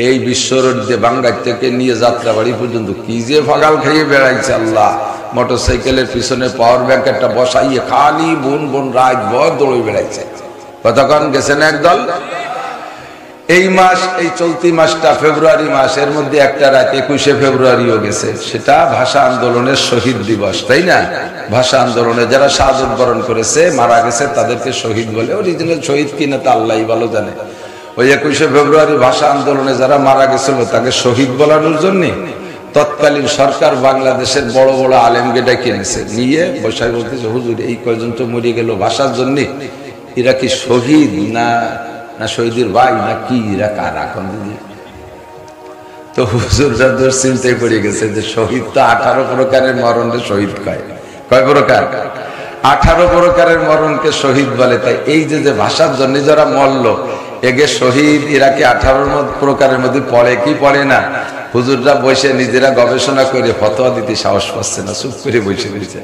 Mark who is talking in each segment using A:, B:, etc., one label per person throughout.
A: এই বিশ্ব রোড দিয়ে বাঙ্গাই থেকে নিয়ে যাত্রাবাড়ি পর্যন্ত কি যে ফাগাল খাইয়ে বেড়াইছে আল্লাহ। মোটরসাইকেলের পিছনে পাওয়ার ব্যাংক একটা বসাইয়ে খালি বোন বোন রাত ভর দৌড়ে বেড়াইছে। কতক্ষণ গেছে না একদল। এই মাস, এই চলতি মাসটা ফেব্রুয়ারি মাস, এর মধ্যে একটা রাত 21শে ফেব্রুয়ারিও গেছে, সেটা ভাষা আন্দোলনের শহীদ দিবস, তাই না? ভাষা আন্দোলনে যারা শাহাদাত বরণ করেছে, মারা গেছে, তাদেরকে শহীদ বলে। অরিজিনাল শহীদ কিনা তা আল্লাহই ভালো জানে। ওই 21শে ফেব্রুয়ারি ভাষা আন্দোলনে যারা মারা গেছিল তাকে শহীদ বলানোর জন্য তৎকালীন সরকার বাংলাদেশের বড় বড় আলেমকে ডেকে এনেছে, নিয়ে বসায় বলতেছে, হুজুর এই কয়জন তো মরে গেল ভাষার জন্য, এরা কি শহীদ না শহীদের ভাই না কি, এরা কারা? তো হুজুররা চিন্তায় পড়ে গেছে যে শহীদ তো 18 প্রকারের মরণকে শহীদ কয়। কয় প্রকার? 18 প্রকারের মরণকে শহীদ বলে। তাই এই যে ভাষার জন্য যারা মরল, এগে শহীদ, এরা কি 18 প্রকারের মধ্যে পড়ে কি পড়ে না? হুজুররা বসে নিজেরা গবেষণা করে ফতোয়া দিতে সাহস পাচ্ছে না, চুপ করে বসে রয়েছে।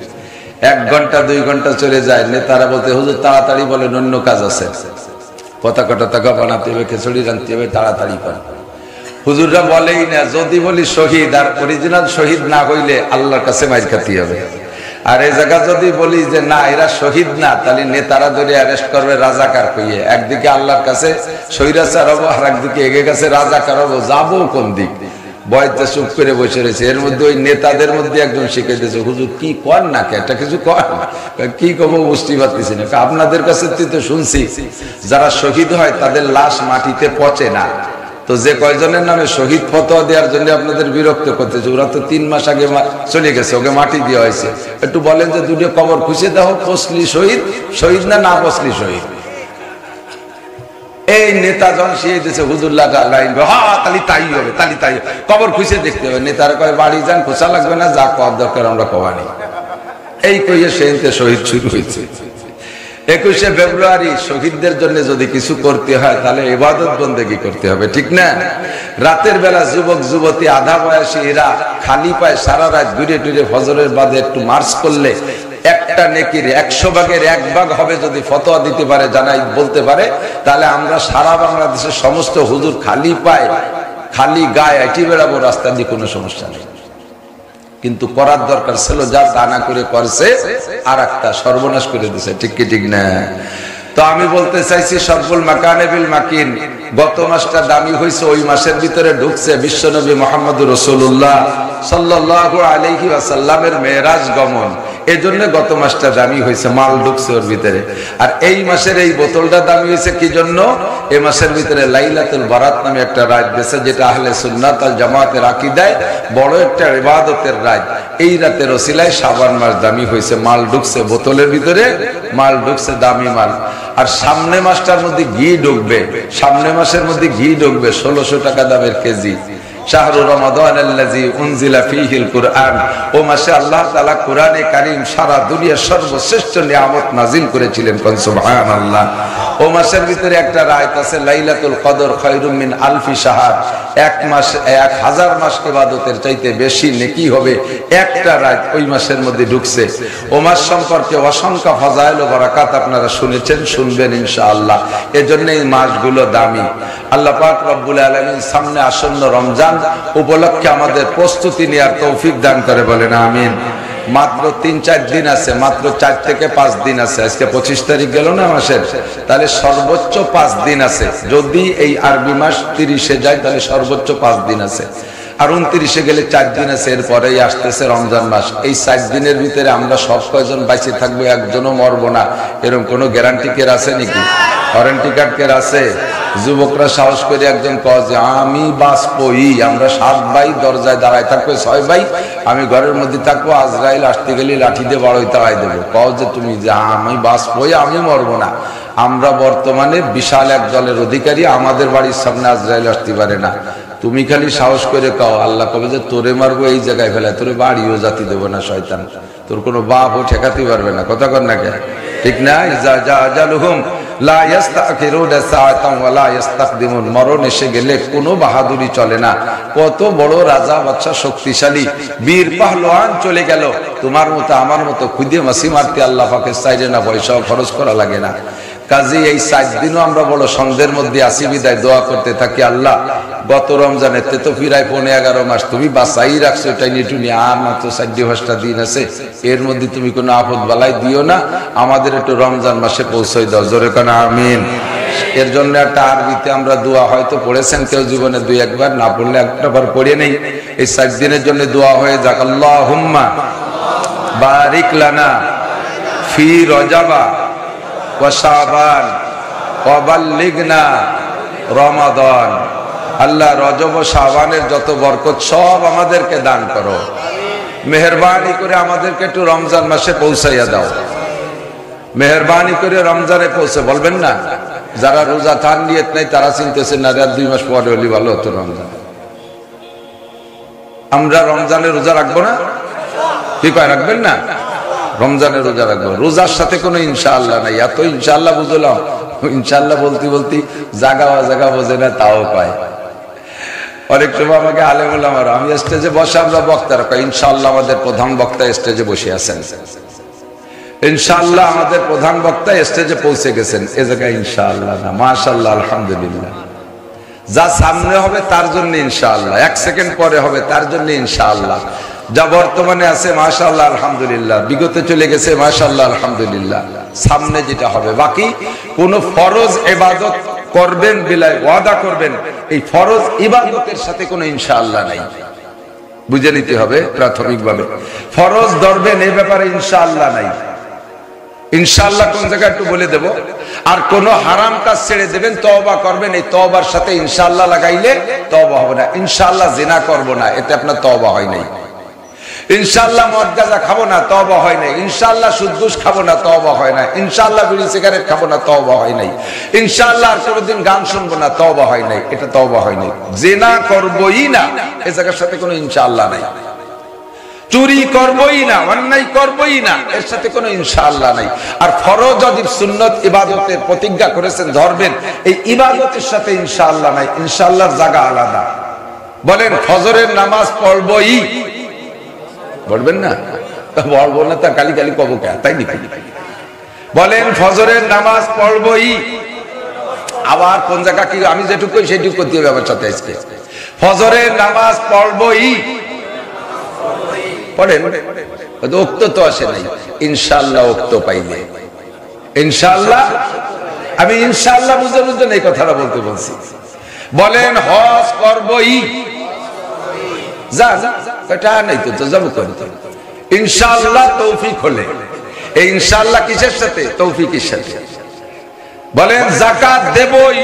A: 1 ঘন্টা 2 ঘন্টা চলে যায়, নেতারা বলতে, হুজুর তাড়াতাড়ি বলেন, অন্য কাজ আছে, পতাকা টতাকা বানাতে হবে, খিচুড়ি রাঁধতে হবে, তাড়াতাড়ি করেন। হুজুররা বলেই না, যদি বলি শহীদ আর অরিজিনাল শহীদ না হইলে আল্লাহর কাছে মাইর খাতি হবে। আর এই জায়গা যদি বলি যে না এরা শহীদ না, তাহলে নেতারা ধরে অ্যারেস্ট করবে রাজাকার কইয়ে। একদিকে আল্লাহর কাছে স্বৈরাচার হবো, আর একদিকে এগে কাছে রাজাকার হবো, যাবো কোন দিক? বয়তে চুপ করে বসে রয়েছে। এর মধ্যে ওই নেতাদের মধ্যে একজন শিখে দিয়েছে, হুজুর কি কর না, একটা কিছু কর, কি কব বুঝতে পারতেছি না। আপনাদের কাছে তো শুনছি যারা শহীদ হয় তাদের লাশ মাটিতে পচে না, তো যে কয়জনের নামে শহীদ ফতোয়া দেওয়ার জন্য আপনাদের বিরক্ত করতেছে, ওরা তো 3 মাস আগে চলে গেছে, ওকে মাটি দেওয়া হয়েছে। একটু বলেন যে দুটো কবর খুঁজে দাও, পসলি শহীদ, শহীদ না না পসলি শহীদ? এই নেতা জন শিয়ে দিয়েছে, হুজুর তালি তাই হবে, তালি তাই কবর খুঁজে দেখতে হবে। নেতারা কয় বাড়ি যান, খোঁচা লাগবে না, যা কর দরকার আমরা কবা নেই। এই কইয়ে সেদিনতে শহীদ শুরু হয়েছে। 21শে ফেব্রুয়ারি শহীদদের জন্য যদি কিছু করতে হয় তাহলে ইবাদত বন্দেগী করতে হবে, ঠিক না? রাতের বেলা যুবক যুবতী আধা বয়সী এরা খালি পায়ে সারা রাত ঘুরে টুরে ফজরের বাদে একটু মার্চ করলে একটা নেকির 100 ভাগের 1 ভাগ হবে। যদি ফতোয়া দিতে পারে, জানাই বলতে পারে, তাহলে আমরা সারা বাংলাদেশের সমস্ত হুজুর খালি পায়ে খালি গায়ে এটি বেড়াবো, রাস্তা দিয়ে কোনো সমস্যা নেই। কিন্তু করার দরকার ছিল, যা দানা করে করছে আর একটা সর্বনাশ করে দিছে, ঠিক কি ঠিক না? তো আমি বলতে চাইছি, সরফুল মাকানে বিল মাকিন, গত মাসটা দামি হয়েছে, ওই মাসের ভিতরে ঢুকছে বিশ্বনবী মুহাম্মদুর রাসূলুল্লাহ সাল্লাল্লাহু আলাইহি ওয়াসাল্লামের মেরাজ গমন। এই জন্য গত মাসটা দামি হয়েছে, মাল ঢুকছে ওর ভিতরে। আর এই মাসের এই বোতলটা দামি হয়েছে কি জন্য? এই মাসের ভিতরে লাইলাতুল বারাত নামে একটা রাত গেছে, যেটা আহলে সুন্নাত ওয়াল জামাতের আকীদায় বড় একটা ইবাদতের রাত। এই রাতের ওসিলায় শাবান মাস দামি হয়েছে, মাল ঢুকছে বোতলের ভিতরে, মাল ঢুকছে, দামি মাল। আর সামনে মাসটার মধ্যে ঘি ঢুকবে, সামনে মাসের মধ্যে ঘি ঢুকবে 1600 টাকা দামের কেজি। শাহরু রমাদান আল্লাযী উনজিলা ফীহিল কুরআন, ও মাসে আল্লাহ তাআলা কোরআনে কারীম সারা দুনিয়ার সর্বশ্রেষ্ঠ নিয়ামত নাজিল করেছিলেন, কোন সুবহানাল্লাহ। ও মাসের ভিতরে একটা রাত আছে লাইলাতুল কদর খায়রুম মিন আলফি শাহর, 1 মাস 1000 মাস ইবাদতের চাইতে বেশি নেকি হবে একটা রাত ওই মাসের মধ্যে ঢুকছে। ও মাস সম্পর্কে অসংখ্য ফাজাইল ও বারাকাত আপনারা শুনেছেন, শুনবেন ইনশাআল্লাহ। এজন্য এই মাসগুলো দামি। আল্লাহ পাক রব্বুল আলামিন সামনে আসন্ন রমজান উপলক্ষে আমাদের প্রস্তুতি নেওয়ার তৌফিক দান করে, বলেন আমিন। মাত্র 3-4 দিন আছে, মাত্র 4 থেকে 5 দিন আছে। আজকে 25 তারিখ গেল না মাসের, তাহলে সর্বোচ্চ 5 দিন আছে। যদি এই আরবি মাস 30-এ যায় তাহলে সর্বোচ্চ 5 দিন আছে। আর 29-এ গেলে 4 দিন আছে, এরপরেই আসতেছে রমজান মাস। এই 4 দিনের ভিতরে আমরা সব কয়জন বাইচে থাকবো, একজনও মরবো না, এরকম কোনো গ্যারান্টি কের আছে নাকি? ওয়ারেন্টি কার্ড কের আছে? যুবকরা সাহস করে একজন কয় যে আমি বাঁচবই, আমরা 7 ভাই দরজায় দাঁড়ায় থাকবে, 6 ভাই আমি ঘরের মধ্যে থাকবো, আজরাইল আসতে গেলে লাঠি দিয়ে বড়ই তাড়াই দেবো। কও যে তুমি যে আমি বাঁচবই, আমি মরবো না। আমরা বর্তমানে বিশাল এক দলের অধিকারী, আমাদের বাড়ির সামনে আজরাইল আসতে পারে না। তুমি খালি সাহস করে কও, আল্লাহ কবে যে তোরে মারবো এই জায়গায় ফেলে, তোরে বাড়িও জাতি দেবো না শয়তান, তোর কোনো বাপও ঠেকাতে পারবে না। কথা কর না কে? ঠিক না? লা ইস্তাখিরুনা সাআতান ওয়া লা ইস্তাকদিমুন, মরণ এসে গেলে কোনো বাহাদুরি চলে না। কত বড় রাজা বাদশা শক্তিশালী বীর পাহলোয়ান চলে গেল, তোমার মতো আমার মতো খুদে মাসি মারতে আল্লাহ পাকের চাইলে না, পয়সাও খরচ করা লাগে না। কাজী এই 4 দিনও আমরা বড় সন্ধ্যের মধ্যে আসি বিদায় দোয়া করতে থাকি, আল্লাহ গত রমজানের তো ফিরায় 15-11 মাস তুমি বাঁচাই রাখছো, এটাই নিটুনি আর মাত্র 4-5টা দিন আছে, এর মধ্যে তুমি কোনো আপদ বালাই দিও না, আমাদের একটু রমজান মাসে পৌঁছাই দাও, জোরে কানা আমিন। এর জন্য একটা আরবিতে আমরা দোয়া হয়তো পড়েছেন কেউ জীবনে 2-1 বার, না পড়লে একটাবার পড়ে নেই। এই 4 দিনের জন্য দোয়া হয়ে যাক, আল্লাহুম্মা বারিক লানা ফি রজাবা ওয়া শাবান ওয়া বাল্লিগনা রমাদান। আল্লাহ রজব ও শাবানের যত বরকত সব আমাদেরকে দান করো, মেহেরবানি করে আমাদেরকে একটু রমজান মাসে পৌঁছাইয়া দাও, মেহেরবানি করে রমজানে পৌঁছে। বলবেন না যারা রোজা থান নিয়ত নাই তারা চিন্তেছে না 2 মাস পরে হলে ভালো হতো রমজান। আমরা রমজানে রোজা রাখবো না? কি কয় রাখবেন না? রমজানে রোজা রাখবো। রোজার সাথে কোনো ইনশাআল্লাহ নাই। এত ইনশাআল্লাহ বুঝলাম, ইনশাআল্লাহ বলতে বলতে জাগা বোঝে না তাও পায়। অনেক সময় আমাকে আলেম ওলামারা, আমি স্টেজে বসে আমরা বক্তারা কয় ইনশাআল্লাহ আমাদের প্রধান বক্তা স্টেজে বসে আছেন, ইনশাআল্লাহ আমাদের প্রধান বক্তা স্টেজে পৌঁছে গেছেন। এ জায়গায় ইনশাআল্লাহ না, মাশাআল্লাহ আলহামদুলিল্লাহ। যা সামনে হবে তার জন্য ইনশাআল্লাহ, 1 সেকেন্ড পরে হবে তার জন্য ইনশাআল্লাহ। যা বর্তমানে আছে মাশাআল্লাহ আলহামদুলিল্লাহ, বিগতে চলে গেছে মাশাআল্লাহ আলহামদুলিল্লাহ, সামনে যেটা হবে। বাকি কোন ফরজ ইবাদত করবেন বিলাই ওয়াদা করবেন, এই ফরজ ইবাদতের সাথে কোনো ইনশাআল্লাহ নাই, বুঝে নিতে হবে প্রাথমিকভাবে। ফরজ ধরবেন এই ব্যাপারে ইনশাআল্লাহ নাই। ইনশাআল্লাহ কোন জায়গায় একটু বলে দেব। আর কোন হারাম কাজ ছেড়ে দেবেন, তওবা করবেন, এই তওবার সাথে ইনশাআল্লাহ লাগাইলে তওবা হবে না। ইনশাআল্লাহ জিনা করব না, এতে আপনার তওবা হয় নাই। ইনশাআল্লাহ মদ গাঁজা খাবো না, তওবা হয় নাই। ইনশাআল্লাহ সুদ ঘুষ খাবো না, তওবা হয় না। ইনশাআল্লাহ বিড়ি সিগারেট খাবো না, তওবা হয় নাই। ইনশাআল্লাহ আর কোনোদিন গান শুনবো না, তওবা হয় নাই, এটা তওবা হয় নাই। জিনা করবই না, এই জায়গার সাথে কোনো ইনশাআল্লাহ নাই। চুরি করবই না, অন্যায় করবই না, এর সাথে কোনো ইনশাআল্লাহ নাই। আর ফরজ ওয়াজিব সুন্নাত ইবাদতের প্রতিজ্ঞা করেছেন ধরবেন, এই ইবাদতের সাথে ইনশাআল্লাহ নাই। ইনশাআল্লাহর জায়গা আলাদা। বলেন ফজরের নামাজ পড়বই, পড়বেন না? পড়বো না তা কালি কালি কব কে, তাই নাকি? বলেন ফজরের নামাজ পড়বই। আবার কোন জায়গা কি আমি যেটুকু সেটুকু করতে হবে আমার সাথে আজকে। ফজরের নামাজ পড়বই, পড়েন। ওক্ত তো আসে নাই, ইনশাআল্লাহ ওক্ত পাইলে ইনশাআল্লাহ। আমি ইনশাআল্লাহ বুঝে বুঝেন এই কথাটা বলতে বলছি। বলেন হজ করবই, যা এটা নাই তো যাবো করতে ইনশাআল্লাহ তৌফিক হলে। এই ইনশাআল্লাহ কিসের সাথে? তৌফিকের সাথে। বলেন যাকাত দেবই,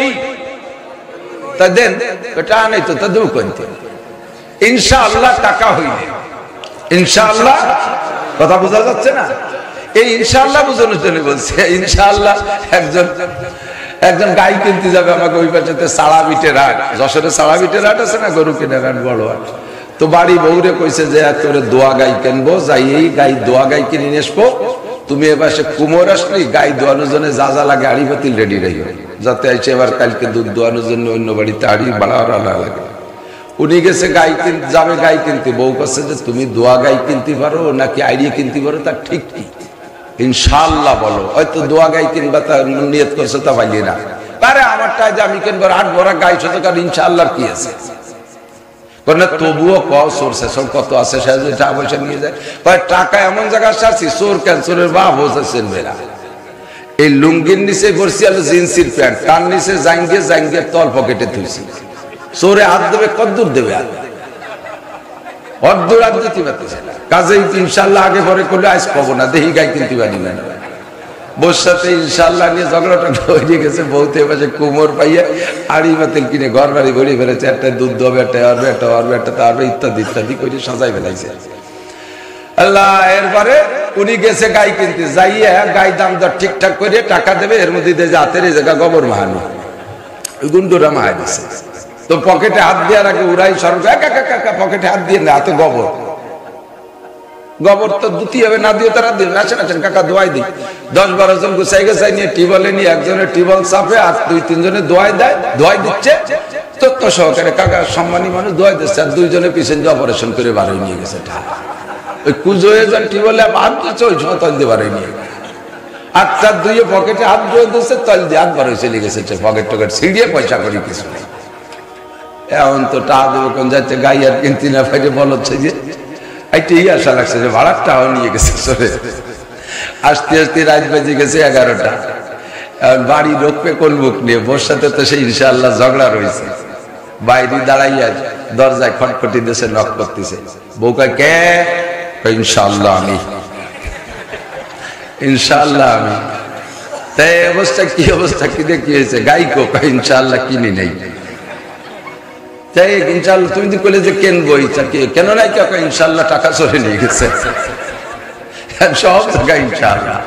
A: তা দেন, এটা নাই তো তা দেবো করতে ইনশাআল্লাহ টাকা হইলে। ইনশাআল্লাহ কথা বোঝা যাচ্ছে না? এই ইনশাআল্লাহ বোঝানোর জন্য বলছে। ইনশাআল্লাহ একজন গাই কিনতে যাবে আমাকে ওই পাশে সাড়া বিটের হাট, যশোরে সাড়া বিটের হাট আছে না, গরু কেনার হাট, বড় হাট। তো বাড়ি বউরে কইছে যে একেবারে দোয়া গাই কিনবো, যাই এই গাই দোয়া গাই কিনে নিয়ে আসবো, তুমি এবার সে কুমোর আসলি গাই দোয়ানোর জন্য যা যা লাগে আড়ি বাতিল রেডি রইবে, যাতে এসে এবার কালকে দুধ দোয়ানোর জন্য অন্য বাড়িতে আড়ি বাড়া লাগে। উনি গেছে গাই কিনতে, যাবে গাই কিনতে, বউ কাছে যে তুমি দোয়া গাই কিনতে পারো নাকি আইডিয়া কিনতে পারো, তার ঠিক কি? ইনশাআল্লাহ বলো। হয়তো দোয়া গাই কিনবা তা নিয়ত করছে, তা পাইলি না। আরে আমারটা যে আমি কিনবো 8 ভরা গাই শত, কারণ ইনশাআল্লাহ কি আছে? তবুও সোর্সে সব কত আছে, সে টাকা পয়সা নিয়ে যায়। টাকা এমন জায়গায় আসছি, চোর ক্যান্সরের বাপ হচ্ছেন বেরা। এই লুঙ্গির নিচে করছি আলো জিন্সির প্যান্ট, তার নিচে জাঙ্গিয়ে তল পকেটে থুইছি। চোরে হাত দেবে, কদ্দূর দেবে হাত? অদ্দূর হাত দিতে পারতেছে না। কাজে ইনশাআল্লাহ আগে পরে করলে আজ পাবো না, দেখি গাই কিনতে পারি না। বউর সাথে ইনশাআল্লাহ নিয়ে ঝগড়াটা হয়ে গেছে। বউতে পাশে কুমোর পাইয়া আড়ি বাতিল কিনে ঘর বাড়ি ভরে ফেলেছে। একটা দুধ হবে, একটা অরবে, একটা অরবে, একটা তারবে, ইত্যাদি ইত্যাদি করে সাজাই ফেলাইছে। আল্লাহ এরপরে উনি গেছে গাই কিনতে, যাইয়া গাই দাম দর ঠিকঠাক করে টাকা দেবে, এর মধ্যে দিয়ে হাতের এই জায়গা গোবর মাহানো, ওই গুন্ডুরা মাহাই দিছে। তো পকেটে হাত দেওয়ার আগে উড়াই সরব, পকেটে হাত দিয়ে না, হাতে গোবর। গোবর তো দুটি হবে, না দিয়ে তারা দিবে। আসেন আসেন কাকা দোয়াই দিই। 10-12 জন গুছাই গেছাই নিয়ে টিবলে নিয়ে একজনের টিবল চাপে, আর 2-3 জনে দোয়াই দেয়, দোয়াই দিচ্ছে তথ্য সহকারে। কাকা সম্মানী মানুষ দোয়াই দিচ্ছে, আর 2 জনে পিছন দিয়ে অপারেশন করে বাড়ি নিয়ে গেছে। ওই কুজো হয়ে যান টিবলে হাত দিচ্ছে, ওই সময় তখন দিয়ে বাড়ি নিয়ে। আচ্ছা দুইয়ে পকেটে হাত ধুয়ে দিচ্ছে, তল দিয়ে হাত বার হয়ে চলে গেছে, পকেট টকেট ছিঁড়িয়ে পয়সা করি কিছু নেই। এখন তো টাকা দেবো কোন যাচ্ছে, গাই আর কিনতি না ফাইটে বলছে যে এইটাই আশা লাগছে যে ভাড়ার টাকাও নিয়ে গেছে চলে। আস্তে আস্তে রাত বেজে গেছে 11টা। বাড়ি ঢুকবে কোন মুখ নিয়ে? বোর সাথে তো সেই ইনশাআল্লাহ ঝগড়া রয়েছে। বাইরে দাঁড়াইয়া দরজায় খটখটি দিয়েছে, নক করতেছে। বউকা কে? ইনশাআল্লাহ আমি, ইনশাআল্লাহ আমি। তাই অবস্থা কি, অবস্থা কি দেখি হয়েছে? গাইকো ইনশাআল্লাহ কিনি নেই। তাই ইনশাআল্লাহ তুমি তো বলে যে কেনবো, কেন নাই কাকা? ইনশাআল্লাহ টাকা চলে নিয়ে গেছে সব জায়গায় ইনশাআল্লাহ।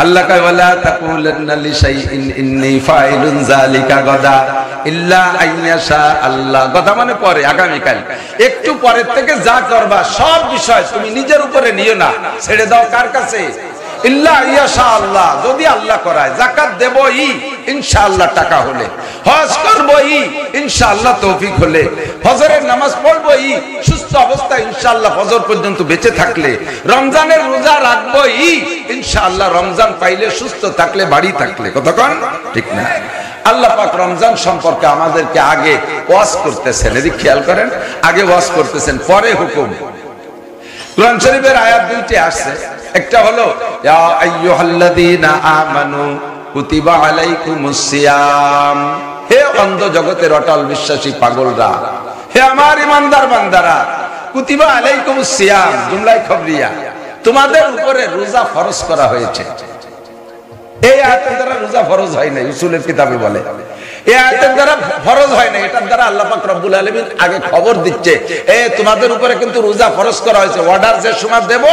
A: আল্লাহ কয় ওয়ালা তাকুলান্না লিশাইইন ইন্নী ফাইলুন যালিকা গাদা ইল্লা আইয়াশা আল্লাহ। গাদা মানে পরে, আগামীকাল। একটু পরের থেকে যা করবা সব বিষয় তুমি নিজের উপরে নিও না, ছেড়ে দাও কার কাছে? ইল্লা আইয়াশা আল্লাহ, যদি আল্লাহ করায়। যাকাত দেবই ইনশাআল্লাহ টাকা হলে, হজ করবই ইনশাআল্লাহ তৌফিক হলে, ফজরের নামাজ পড়বই সুস্থ অবস্থায় ইনশাআল্লাহ ফজর পর্যন্ত বেঁচে থাকলে, রমজানের রোজা রাখবই ইনশাআল্লাহ রমজান পাইলে, সুস্থ থাকলে, বাড়ি থাকলে। কথা কোন ঠিক না? আল্লাহ পাক রমজান সম্পর্কে আমাদেরকে আগে ওয়াজ করতেছেন, এদিকে খেয়াল করেন। আগে ওয়াজ করতেছেন, পরে হুকুম। কুরআন শরীফের আয়াত দুইটি আসছে। একটা হলো ইয়া আইয়ুহাল্লাযীনা আমানু কুতিবা আলাইকুমুস সিয়াম। হে অন্ধ জগতের অটল বিশ্বাসী পাগলরা, হে আমার ইমানদার বান্দারা, কুতিবা আলাইকুমুস সিয়াম জুমলায়ে খবরিয়া, তোমাদের উপরে রোজা ফরজ করা হয়েছে। এই আয়াতের দ্বারা রোজা ফরজ হয় না, উসুলের কিতাবে বলে এই আয়াতের দ্বারা ফরজ হয় না। এটার দ্বারা আল্লাহ পাক রব্বুল আলামিন আগে খবর দিচ্ছে, তোমাদের উপরে কিন্তু রোজা ফরজ করা হয়েছে। অর্ডার যে সময় দেব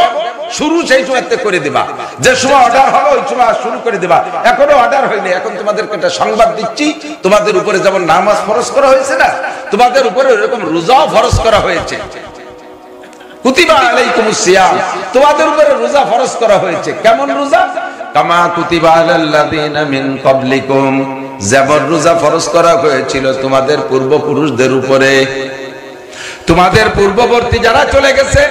A: শুরু সেই সময়তে করে দিবা, যে সময় অর্ডার হবে ওই সময় শুরু করে দিবা। এখনো অর্ডার হয়নি, এখন তোমাদেরকে একটা সংবাদ দিচ্ছি, তোমাদের উপরে যেমন নামাজ ফরজ করা হয়েছে না, তোমাদের উপরে এরকম রোজাও ফরজ করা হয়েছে। কুতিবা আলাইকুমুস সিয়াম, তোমাদের উপরে রোজা ফরজ করা হয়েছে। কেমন রোজা? কামা কুতিবা আলাল্লাযিনা মিন ক্বাবলিকুম, যেমন রোজা ফরজ করা হয়েছিল তোমাদের পূর্বপুরুষদের উপরে। তোমাদের পূর্ববর্তী যারা চলে গেছে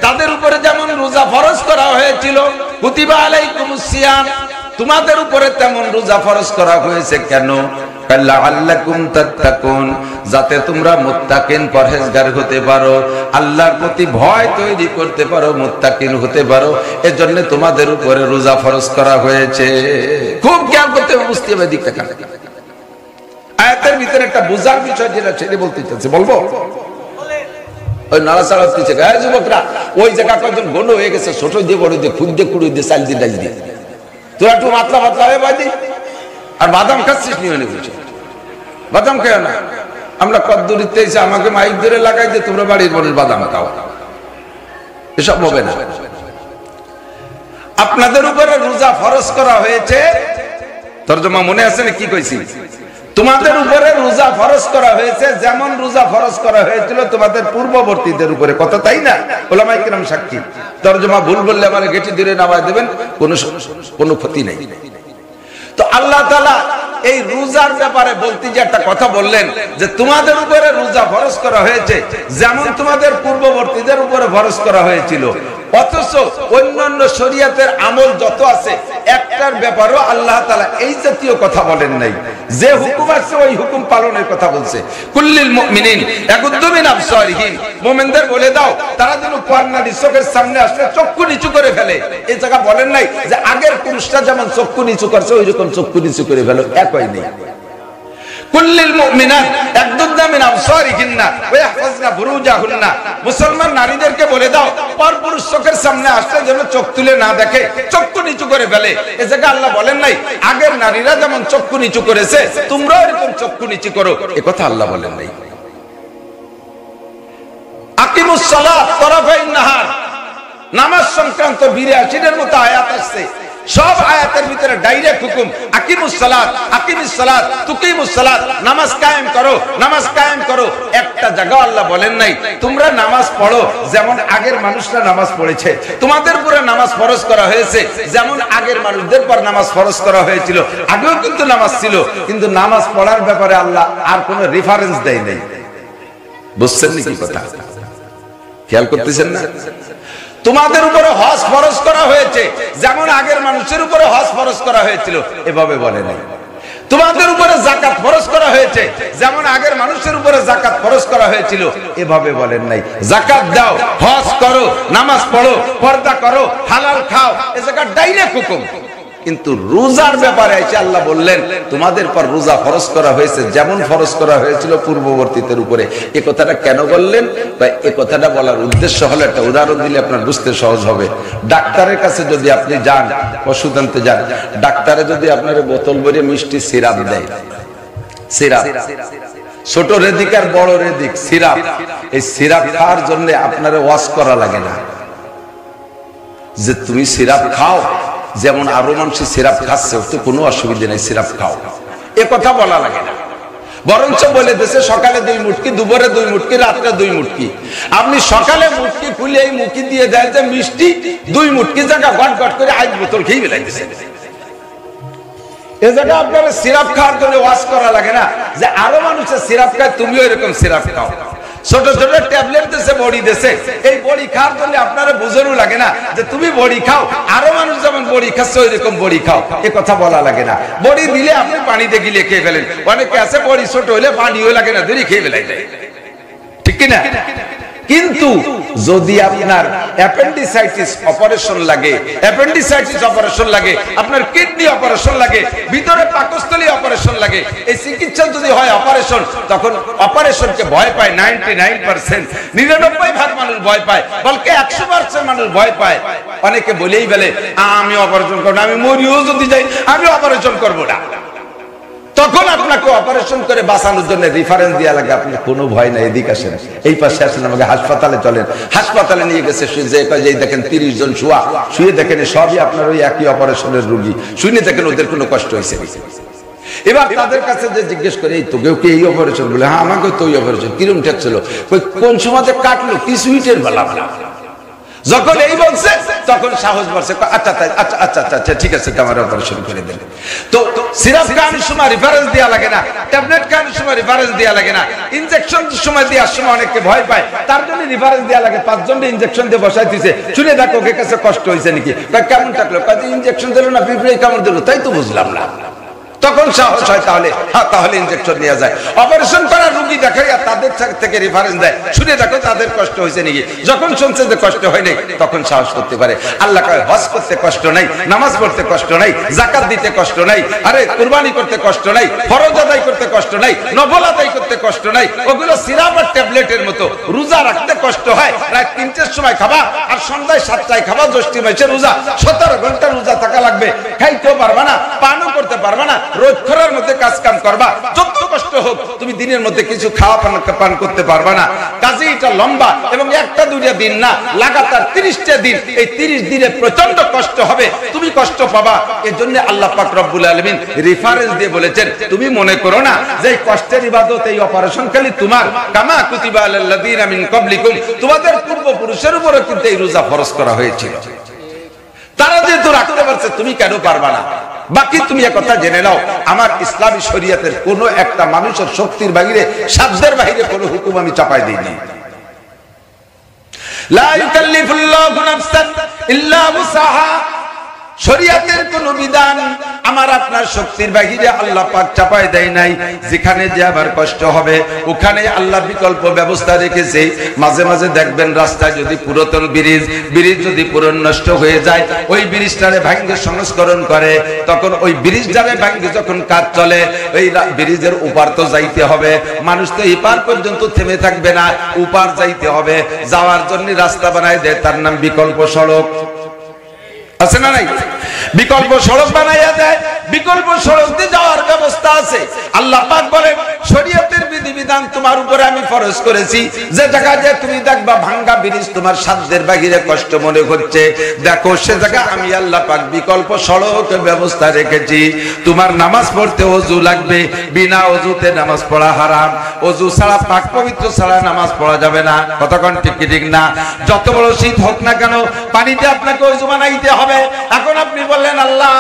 A: তাদের উপরে যেমন রোজা ফরজ করা হয়েছিল, কুতিবা আলাইকুমুস সিয়াম, তোমাদের উপরে তেমন রোজা ফরজ করা হয়েছে। কেন? লাআল্লাকুম তাত্তাকুন, যাতে তোমরা মুত্তাকিন পরহেজগার হতে পারো, আল্লাহর প্রতি ভয় তৈরি করতে পারো, মুত্তাকিন হতে পারো। এজন্য তোমাদের উপরে রোজা ফরজ করা হয়েছে। খুব খেয়াল করতে হবে, বুঝতে হবে দিকটা। আয়াতের ভিতরে একটা বুঝার বিষয় যেটা ছেড়ে বলতে চাচ্ছে, বলবো? ওই নাড়াচাড়া হচ্ছে, গায়ে যুবকরা ওই জায়গা কয়েকজন গণ্য হয়ে গেছে, ছোট দিয়ে বড় দিয়ে, খুদ দিয়ে কুড়ি দিয়ে, চাল দিয়ে, ডাল দিয়ে, তোরা একটু মাতলা পাতলা হয়ে বাদি। আর বাদাম খাচ্ছিস নিয়ে অনেক কিছু, বাদাম খেয়ে না। আমরা কদ্দুরিতে এসে আমাকে মাইক ধরে লাগাই দিয়ে তোমরা বাড়ির বনের বাদাম খাও, এসব হবে না। আপনাদের উপরে রোজা ফরজ করা হয়েছে। তরজমা মনে আছে না কি কইছি? তোমাদের উপরে রোজা ফরজ করা হয়েছে যেমন রোজা ফরজ করা হয়েছিল তোমাদের পূর্ববর্তীদের উপরে। কথা তাই না? ওলামায়ে কিরাম সাক্ষী। তরজমা ভুল বললে আমার গেটি ধরে নামায় দেবেন, কোনো ক্ষতি নেই। তো আল্লাহ তাআলা এই রোজার ব্যাপারে বলতে যে একটা কথা বললেন যে তোমাদের উপরে রোজা ফরজ করা হয়েছে যেমন তোমাদের পূর্ববর্তীদের উপরে ফরজ করা হয়েছিল। অথচ অন্যান্য শরীয়তের আমল যত আছে একটার ব্যাপারেও আল্লাহ তাআলা এই জাতীয় কথা বলেন নাই। যে হুকুম আছে ওই হুকুম পালনের কথা বলছে। কুল্লিল মুমিনিন ইয়াগুদ্দু মিন আবসারিহিম, মুমিনদের বলে দাও তারা যেন পর্ণালী চোখের সামনে আসলে চক্ষু নিচু করে ফেলে। এই জায়গা বলেন নাই যে আগের পুরুষরা যেমন চক্ষু নিচু করছে ওই রকম চক্ষু নিচু করে ফেলো, একই নেই। কুল্লিল মুমিনাত ইয়াগুদ্দু মিন আবসারিহিন্না ওয়া ইয়াহফাজনা ফুরুজাহুন্না, মুসলমান নারীদেরকে বলে দাও পরপুরুষ চোখের সামনে আসলে যেন চোখ তুলে না দেখে, চক্ষু নিচু করে ফেলে। এই জায়গা আল্লাহ বলেন নাই আগের নারীরা যেমন চক্ষু নিচু করেছে তোমরাও এরকম চক্ষু নিচু করো, এ কথা আল্লাহ বলেন নাই। আকিমুস সালাত তরফাইন নাহার, নামাজ সংক্রান্ত 82-এর মতো আয়াত আছে। সব আয়াতের ভিতরে ডাইরেক্ট হুকুম আকিমুস সালাত, আকিমিস সালাত, তুকিমুস সালাত, নামাজ কায়েম করো, নামাজ কায়েম করো। একটা জায়গা আল্লাহ বলেন নাই তোমরা নামাজ পড়ো যেমন আগের মানুষরা নামাজ পড়েছে। তোমাদের উপরে নামাজ ফরজ করা হয়েছে যেমন আগের মানুষদের পর নামাজ ফরজ করা হয়েছিল। আগেও কিন্তু নামাজ ছিল, কিন্তু নামাজ পড়ার ব্যাপারে আল্লাহ আর কোনো রেফারেন্স দেয় নাই। বুঝছেন নাকি কথা? খেয়াল করতেছেন না? তোমাদের উপরে হজ ফরজ করা হয়েছে যেমন আগের মানুষের উপরে হজ ফরজ করা হয়েছিল, এভাবে বলে নাই। তোমাদের উপরে যাকাত ফরজ করা হয়েছে যেমন আগের মানুষের উপরে যাকাত ফরজ করা হয়েছিল, এভাবে বলেন নাই। যাকাত দাও, হজ করো, নামাজ পড়ো, পর্দা করো, হালাল খাও, এ জায়গা ডাইরেক্ট হুকুম। কিন্তু রোজার ব্যাপারে এসে আল্লাহ বললেন তোমাদের পর রোজা ফরজ করা হয়েছে যেমন ফরজ করা হয়েছিল পূর্ববর্তীদের উপরে। এই কথাটা কেন বললেন? বা এই কথাটা বলার উদ্দেশ্য হলো, একটা উদাহরণ দিলে আপনার বুঝতে সহজ হবে। ডাক্তারের কাছে যদি আপনি যান, ওষুধ আনতে যান, ডাক্তারে যদি আপনার বোতল ভরে মিষ্টি সিরাপ দেয়, সিরাপ, ছোট রেদিক আর বড় রেদিক সিরাপ, এই সিরাপ খাওয়ার জন্য আপনার ওয়াশ করা লাগে না যে তুমি সিরাপ খাও, যেমন আরো মানুষ সিরাপ খাচ্ছে, তো কোনো অসুবিধা নেই, সিরাপ খাও, এ কথা বলা লাগে না। বরঞ্চ বলে দিয়েছে সকালে 2 মুটকি, দুপুরে 2 মুটকি, রাত্রে 2 মুটকি। আপনি সকালে মুটকি খুলে এই মুখি দিয়ে দেয় যে মিষ্টি 2 মুটকি জায়গা গট গট করে 1 বোতল খেয়ে ফেলাই দিয়েছে। এ জায়গা আপনার সিরাপ খাওয়ার জন্য ওয়াশ করা লাগে না যে আরো মানুষের সিরাপ খায়, তুমিও এরকম সিরাপ খাও। ছোট ছোট ট্যাবলেট দিয়েছে, বড়ি দিয়েছে, এই বড়ি খাওয়ার জন্য আপনারা বুঝানো লাগে না যে তুমি বড়ি খাও, আরো মানুষ যেমন বড়ি খাচ্ছে ওইরকম বড়ি খাও, এ কথা বলা লাগে না। বড়ি দিলে আপনি পানিতে গিলে খেয়ে ফেলেন, অনেকে আছে বড়ি ছোট হইলে পানিও লাগে না, ধরে খেয়ে ফেলাই দেয়, ঠিক কিনা? কিন্তু যদি আপনার অ্যাপেন্ডিসাইটিস অপারেশন লাগে, অ্যাপেন্ডিসাইটিস অপারেশন লাগে, আপনার কিডনি অপারেশন লাগে, ভিতরে পাকস্থলী অপারেশন লাগে, এই চিকিৎসা যদি হয় অপারেশন, তখন অপারেশনকে ভয় পায় 99%, 99% মানুষ ভয় পায়, বলকে 100% মানুষ ভয় পায়। অনেকে বলেই বলে আমি অপারেশন করব না, আমি মরিও যদি যাই আমি অপারেশন করব না। তখন আপনাকে অপারেশন করে বাঁচানোর জন্য রেফারেন্স দেওয়া লাগে, আপনি কোনো ভয় নাই, এদিকে আসেন, এই পাশে আসেন, আমাকে হাসপাতালে চলেন। হাসপাতালে নিয়ে গেছে, যে দেখেন 30 জন শুয়ে দেখেন সবই আপনার ওই একই অপারেশনের রোগী, শুনে দেখেন ওদের কোনো কষ্ট হয়েছে। এবার তাদের কাছে যে জিজ্ঞেস করে এই তোকেও কি এই অপারেশন? বলে হ্যাঁ আমাকে তো ওই অপারেশন। কিরম ঠেকছিল? কোন সময় কাটলো? কিছু ইটের বেলা। যখন এই বলছে তখন সাহস বাড়ছে, আচ্ছা আচ্ছা আচ্ছা আচ্ছা ঠিক আছে, আমার অপারেশন করে দেন। তো সিরাপ খাওয়ানোর সময় রেফারেন্স দেওয়া লাগে না, ট্যাবলেট খাওয়ানোর সময় রেফারেন্স দেওয়া লাগে না, ইনজেকশন সময় দেওয়ার সময় অনেকে ভয় পায়, তার জন্য রেফারেন্স দেওয়া লাগে। 5 জনকে ইনজেকশন দিয়ে বসাই দিয়েছে, শুনে দেখো ওকে কাছে কষ্ট হয়েছে নাকি, কেমন থাকলো, ইনজেকশন দিল না, পিঁপড়ে কেমন দিল, তাই তো বুঝলাম না। তখন সাহস হয়, তাহলে হ্যাঁ তাহলে ইনজেকশন নেওয়া যায়। অপারেশন করা রোগী দেখাই আর তাদের থেকে রেফারেন্স দেয়, শুনে দেখো তাদের কষ্ট হয়েছে নাকি। যখন শুনছে যে কষ্ট হয় নাই, তখন সাহস করতে পারে। আল্লাহ কয় হজ করতে কষ্ট নাই, নামাজ পড়তে কষ্ট নাই, যাকাত দিতে কষ্ট নাই, আরে কুরবানি করতে কষ্ট নাই, ফরজ আদায় করতে কষ্ট নাই, নফল আদায় করতে কষ্ট নাই, ওগুলো সিরাপ আর ট্যাবলেটের মতো। রোজা রাখতে কষ্ট হয়, রাত 3টার সময় খাবা আর সন্ধ্যায় 7টায় খাবা, জ্যৈষ্ঠ মাসে রোজা, 17 ঘন্টা রোজা থাকা লাগবে, খাইতেও পারবা না, পানও করতে পারবা না, রোজ খরার মধ্যে কাজ কাম করবা, যত কষ্ট হোক তুমি দিনের মধ্যে কিছু খাওয়া পান করতে পারবা না। কাজে এটা লম্বা এবং 1টা-2টা দিন না, লাগাতার 30টা দিন। এই 30 দিনে প্রচন্ড কষ্ট হবে, তুমি কষ্ট পাবা। এর জন্য আল্লাহ পাক রব্বুল আলামিন রেফারেন্স দিয়ে বলেছেন, তুমি মনে করো না যে এই কষ্টের ইবাদত, এই অপারেশন খালি তোমার, কামা কুতিবা আলাল্লাযিনা মিন ক্বাবলিকুম, তোমাদের পূর্বপুরুষের উপরে কিন্তু এই রোজা ফরজ করা হয়েছিল। তারা যেহেতু রাখতে পারছে, তুমি কেন পারবা না? বাকি তুমি একথা জেনে নাও, আমার ইসলামী শরীয়তের কোন একটা মানুষের শক্তির বাহিরে, সাধ্যের বাহিরে কোনো হুকুম আমি চাপাই দিইনি। লা ইউকাল্লিফুল্লাহু নাফসান ইল্লা উসাহা, শরীয়তের কোন বিধান আমার আপনার শক্তির বাহিরে আল্লাহ পাক চাপায় দেয় নাই। যেখানে যে আবার কষ্ট হবে ওখানে আল্লাহ বিকল্প ব্যবস্থা রেখেছে। মাঝে মাঝে দেখবেন রাস্তায় যদি পুরাতন ব্রিজ যদি পুরন নষ্ট হয়ে যায়, ওই ব্রিজটারে ভাঙ্গে সংস্করণ করে, তখন ওই ব্রিজটারে ভাঙ্গে যখন কাজ চলে, ওই ব্রিজের উপার তো যাইতে হবে, মানুষ তো এপার পর্যন্ত থেমে থাকবে না, উপার যাইতে হবে। যাওয়ার জন্য রাস্তা বানায় দেয়, তার নাম বিকল্প সড়ক, আছে না নাই? বিকল্প সড়ক বানাইয়া দেয়, বিকল্প সড়ক দিয়ে যাওয়ার ব্যবস্থা আছে। আল্লাহ পাক বলেন শরীয়তের বিধিবিধান তোমার উপরে আমি ফরজ করেছি। যে জায়গায় যে তুমি দেখবা ভাঙ্গা ব্রিজ তোমার সাধ্যের বাহিরে কষ্ট মনে হচ্ছে, দেখো সে জায়গায় আমি আল্লাহ পাক বিকল্প সড়ক ব্যবস্থা রেখেছি। তোমার নামাজ পড়তে ওযু লাগবে, বিনা ওযুতে নামাজ পড়া হারাম, ওযু ছাড়া পাক পবিত্র ছাড়া নামাজ পড়া যাবে না। কতক্ষণ ঠিক না? যত বড় শীত হোক না কেন পানিতে আপনাকে ওযু বানাইতে হবে। এখন আপনি বললেন আল্লাহ,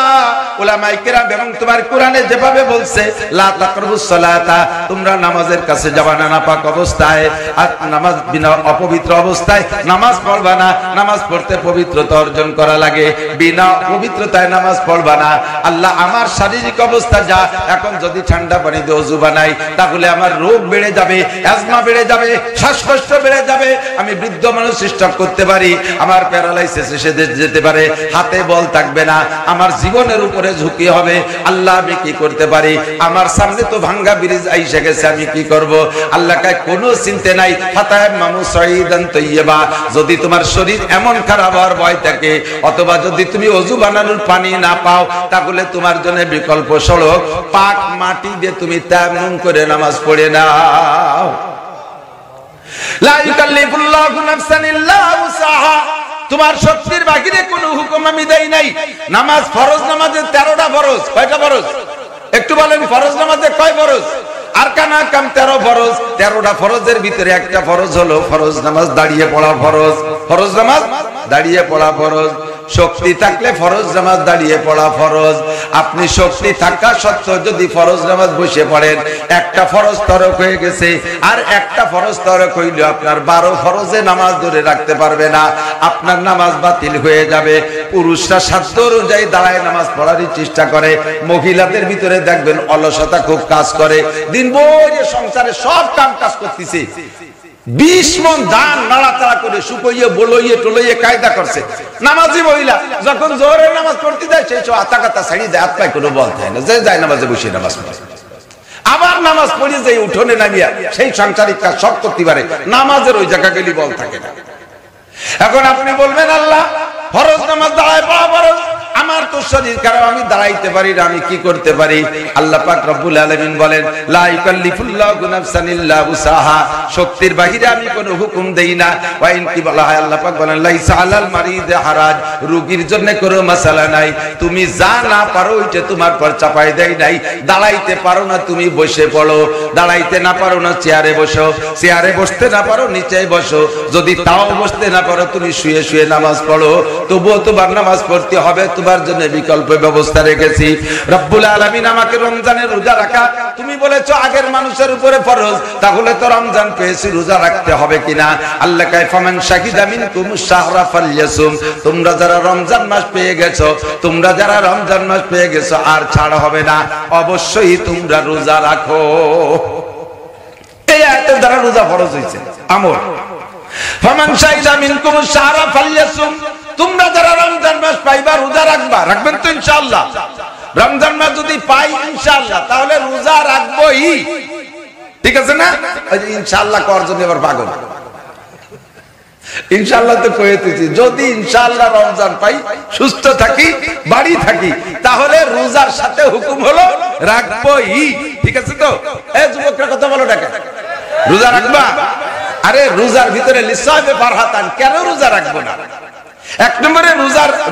A: উলামায়ে কেরাম কিতাব এবং তোমার কোরআনে যেভাবে বলছে লা তাকরাবুস সালাতা, তোমরা নামাজের কাছে যাবা না নাপাক অবস্থায়, আর নামাজ বিনা অপবিত্র অবস্থায় নামাজ পড়বা না। নামাজ পড়তে পবিত্রতা অর্জন করা লাগে, বিনা পবিত্রতায় নামাজ পড়বা না। আল্লাহ আমার শারীরিক অবস্থা যা, এখন যদি ঠান্ডা পানি দিয়ে ওযু বানাই তাহলে আমার রোগ বেড়ে যাবে, অ্যাজমা বেড়ে যাবে, শ্বাসকষ্ট বেড়ে যাবে, আমি বৃদ্ধ মানুষ স্ট্রোক করতে পারি, আমার প্যারালাইসিস এসে যেতে পারে, হাতে বল থাকবে না, আমার জীবনের উপরে ঝুঁকি হবে। আল্লাহ আমি কি করতে পারি? আমার সামনে তো ভাঙ্গা ব্রিজ আইসা গেছে, আমি কি করব? আল্লাহ কয় কোনো চিন্তা নাই, ফাতায়াম্মামু সাঈদান তাইয়্যিবা, যদি তোমার শরীর এমন খারাপ হওয়ার ভয় থাকে অথবা যদি তুমি ওযু বানানোর পানি না পাও তাহলে তোমার জন্য বিকল্প সড়ক পাক মাটি দিয়ে তুমি তায়াম্মুম করে নামাজ পড়ে নাও। লা ইউকাল্লিফুল্লাহু নাফসান ইল্লা উসাহা, তোমার শক্তির বাহিরে কোনো হুকুম আমি দেই নাই। নামাজ ফরজ, নামাজে 13টা ফরজ। কয়টা ফরজ একটু বলেন? ফরজ নামাজে কয় ফরজ? আরকান আহকাম 13 ফরজ। 13টা ফরজের ভিতরে একটা ফরজ হলো ফরজ নামাজ দাঁড়িয়ে পড়া ফরজ। ফরজ নামাজ দাঁড়িয়ে পড়া ফরজ। শক্তি থাকলে ফরজ নামাজ দাঁড়িয়ে পড়া ফরজ। আপনি শক্তি থাকা সত্ত্বেও যদি ফরজ নামাজ বসে পড়েন, একটা ফরজ তরক হয়ে গেছে, আর একটা ফরজ তরক হইলে আপনার 12 ফরজে নামাজ ধরে রাখতে পারবে না, আপনার নামাজ বাতিল হয়ে যাবে। পুরুষরা সাধ্য অনুযায়ী দাঁড়ায় নামাজ পড়ারই চেষ্টা করে, মহিলাদের ভিতরে দেখবেন অলসতা খুব কাজ করে, দিনভর সংসারে সব কাম কাজ করতেছে, 20 মণ ধান নাড়াচাড়া করে শুকইয়ে বলইয়ে টলইয়ে কায়দা করছে। নামাজি মহিলা যখন জোহরের নামাজ পড়তে যায় সেই সব আতা কাতা ছাড়িয়ে দেয়, আত্মায় কোনো বল থাকে না, যে যায় নামাজে বসে নামাজ পড়ে। আবার নামাজ পড়ে যাই উঠোনে নামিয়া সেই সাংসারিক কাজ সব করতে পারে, নামাজের ওই জায়গা গেলি বল থাকে না। এখন আপনি বলবেন আল্লাহ ফরজ নামাজ দাঁড়ায় পড়া ফরজ, আমার তো শরীর খারাপ, আমি দাঁড়াইতে পারি না, আমি কি করতে পারি? আল্লাহ পাক রব্বুল আলামিন বলেন লা ইউকাল্লিফুল্লাহু নাফসান ইল্লা উসাহা, শক্তির বাহিরে আমি কোনো হুকুম দেই না। ওয়া ইন কি বলা হয়? আল্লাহ পাক বলেন লাইসা আলাল মারিদ হারাজ, রোগীর জন্য কোনো মাসালা নাই, তুমি যা না পারো ওইটা তোমার পর চাপাই দেই নাই। দাঁড়াইতে পারো না তুমি বসে পড়ো, দাঁড়াইতে না পারো না চেয়ারে বসো, চেয়ারে বসতে না পারো নিচে বসো, যদি তাও বসতে না পারো তুমি শুয়ে শুয়ে নামাজ পড়ো, তবুও তোমার নামাজ পড়তে হবে, তোমার জন্য বিকল্প ব্যবস্থা রেখেছি। রব্বুল আলামিন আমাকে রমজানের রোজা রাখা, তুমি বলেছো আগের মানুষের উপরে ফরজ, তাহলে তো রমজান পেয়েছি, রোজা রাখতে হবে কিনা? আল্লাহ কয় ফামান শাহিদা মিনকুমুশ শাহরা ফালইয়াসুম, তোমরা যারা রমজান মাস পেয়ে গেছো, তোমরা যারা রমজান মাস পেয়ে গেছো আর ছাড় হবে না, অবশ্যই তোমরা রোজা রাখো। এই আয়াতের দ্বারা রোজা ফরজ হয়েছে আমল। ফামান শাহিদা মিনকুমুশ শাহরা ফালইয়াসুম, তোমরা যারা রমজান মাস পাইবা রোজা রাখবা, রাখবেন তো ইনশাআল্লাহ? রমজান মাস যদি পাই ইনশাআল্লাহ তাহলে রোজা রাখবোই, ঠিক আছে না? ইনশাআল্লাহ কর জন্য এবার পাগল, ইনশাআল্লাহ তো কইতেছি, যদি ইনশাআল্লাহ রমজান পাই, সুস্থ থাকি, বাড়ি থাকি, তাহলে রোজার সাথে হুকুম হলো রাখবোই, ঠিক আছে তো? এই যুবকরা কথা বলো ডাকে, রোজা রাখবা? আরে রোজার ভিতরে লিসাবে ফারহাতান, কেন রোজা রাখবো না? এক নম্বরে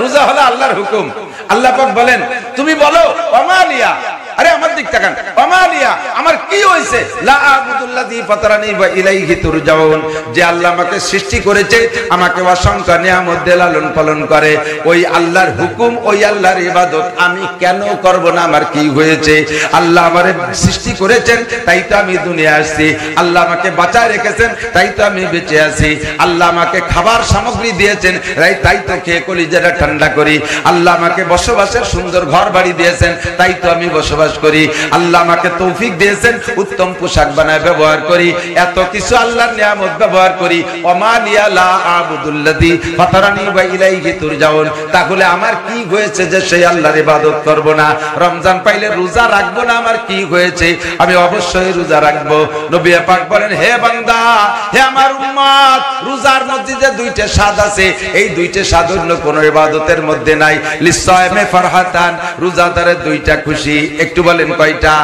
A: রোজা হলো আল্লাহর হুকুম। আল্লাহ পাক বলেন তুমি বলো ওমালিয়া, আরে আমার দিক তাকান, ওমালিয়া আমার কি হইছে? লা আবুদুল্লাযী ফাতারানি ওয়া ইলাইহি তুরজাউন, যে আল্লাহ আমাকে সৃষ্টি করেছে, আমাকে অসংখ্য নিয়ামত দিয়ে লালন পালন করে, ওই আল্লাহর হুকুম, ওই আল্লাহর ইবাদত আমি কেন করব না? আমার কি হয়েছে? আল্লাহ আমারে সৃষ্টি করেছেন তাই তো আমি দুনিয়ায় আসছি, আল্লাহ আমাকে বাঁচায় রেখেছেন তাই তো আমি বেঁচে আছি, আল্লাহ আমাকে খাবার সামগ্রী দিয়েছেন তাই তো খেয়ে কলিজাটা ঠান্ডা করি, আল্লাহ আমাকে বসবাসের সুন্দর ঘর বাড়ি দিয়েছেন তাই তো আমি বসবাস করি, আল্লাহ আমাকে তৌফিক দিয়েছেন উত্তম পোশাক বানায় ব্যবহার করি, এত কিছু আল্লাহর নিয়ামত ব্যবহার করি। ওমালিয়া লা আবুদুল্লাযী ফাতারানি ওয়া ইলাইহি তুরজাউন, তাহলে আমার কি হয়েছে যে সেই আল্লাহর ইবাদত করব না? রমজান পাইলে রোজা রাখবো না, আমার কি হয়েছে? আমি অবশ্যই রোজা রাখবো। নবী পাক বলেন হে বান্দা, হে আমার উম্মত, রোজার মধ্যে যে দুইটা স্বাদ আছে, এই দুইটা স্বাদ অন্য কোন ইবাদতের মধ্যে নাই। লিসাইমে ফারহাতান, রোজাদারের দুইটা খুশি, একটু বলেন কয়টা?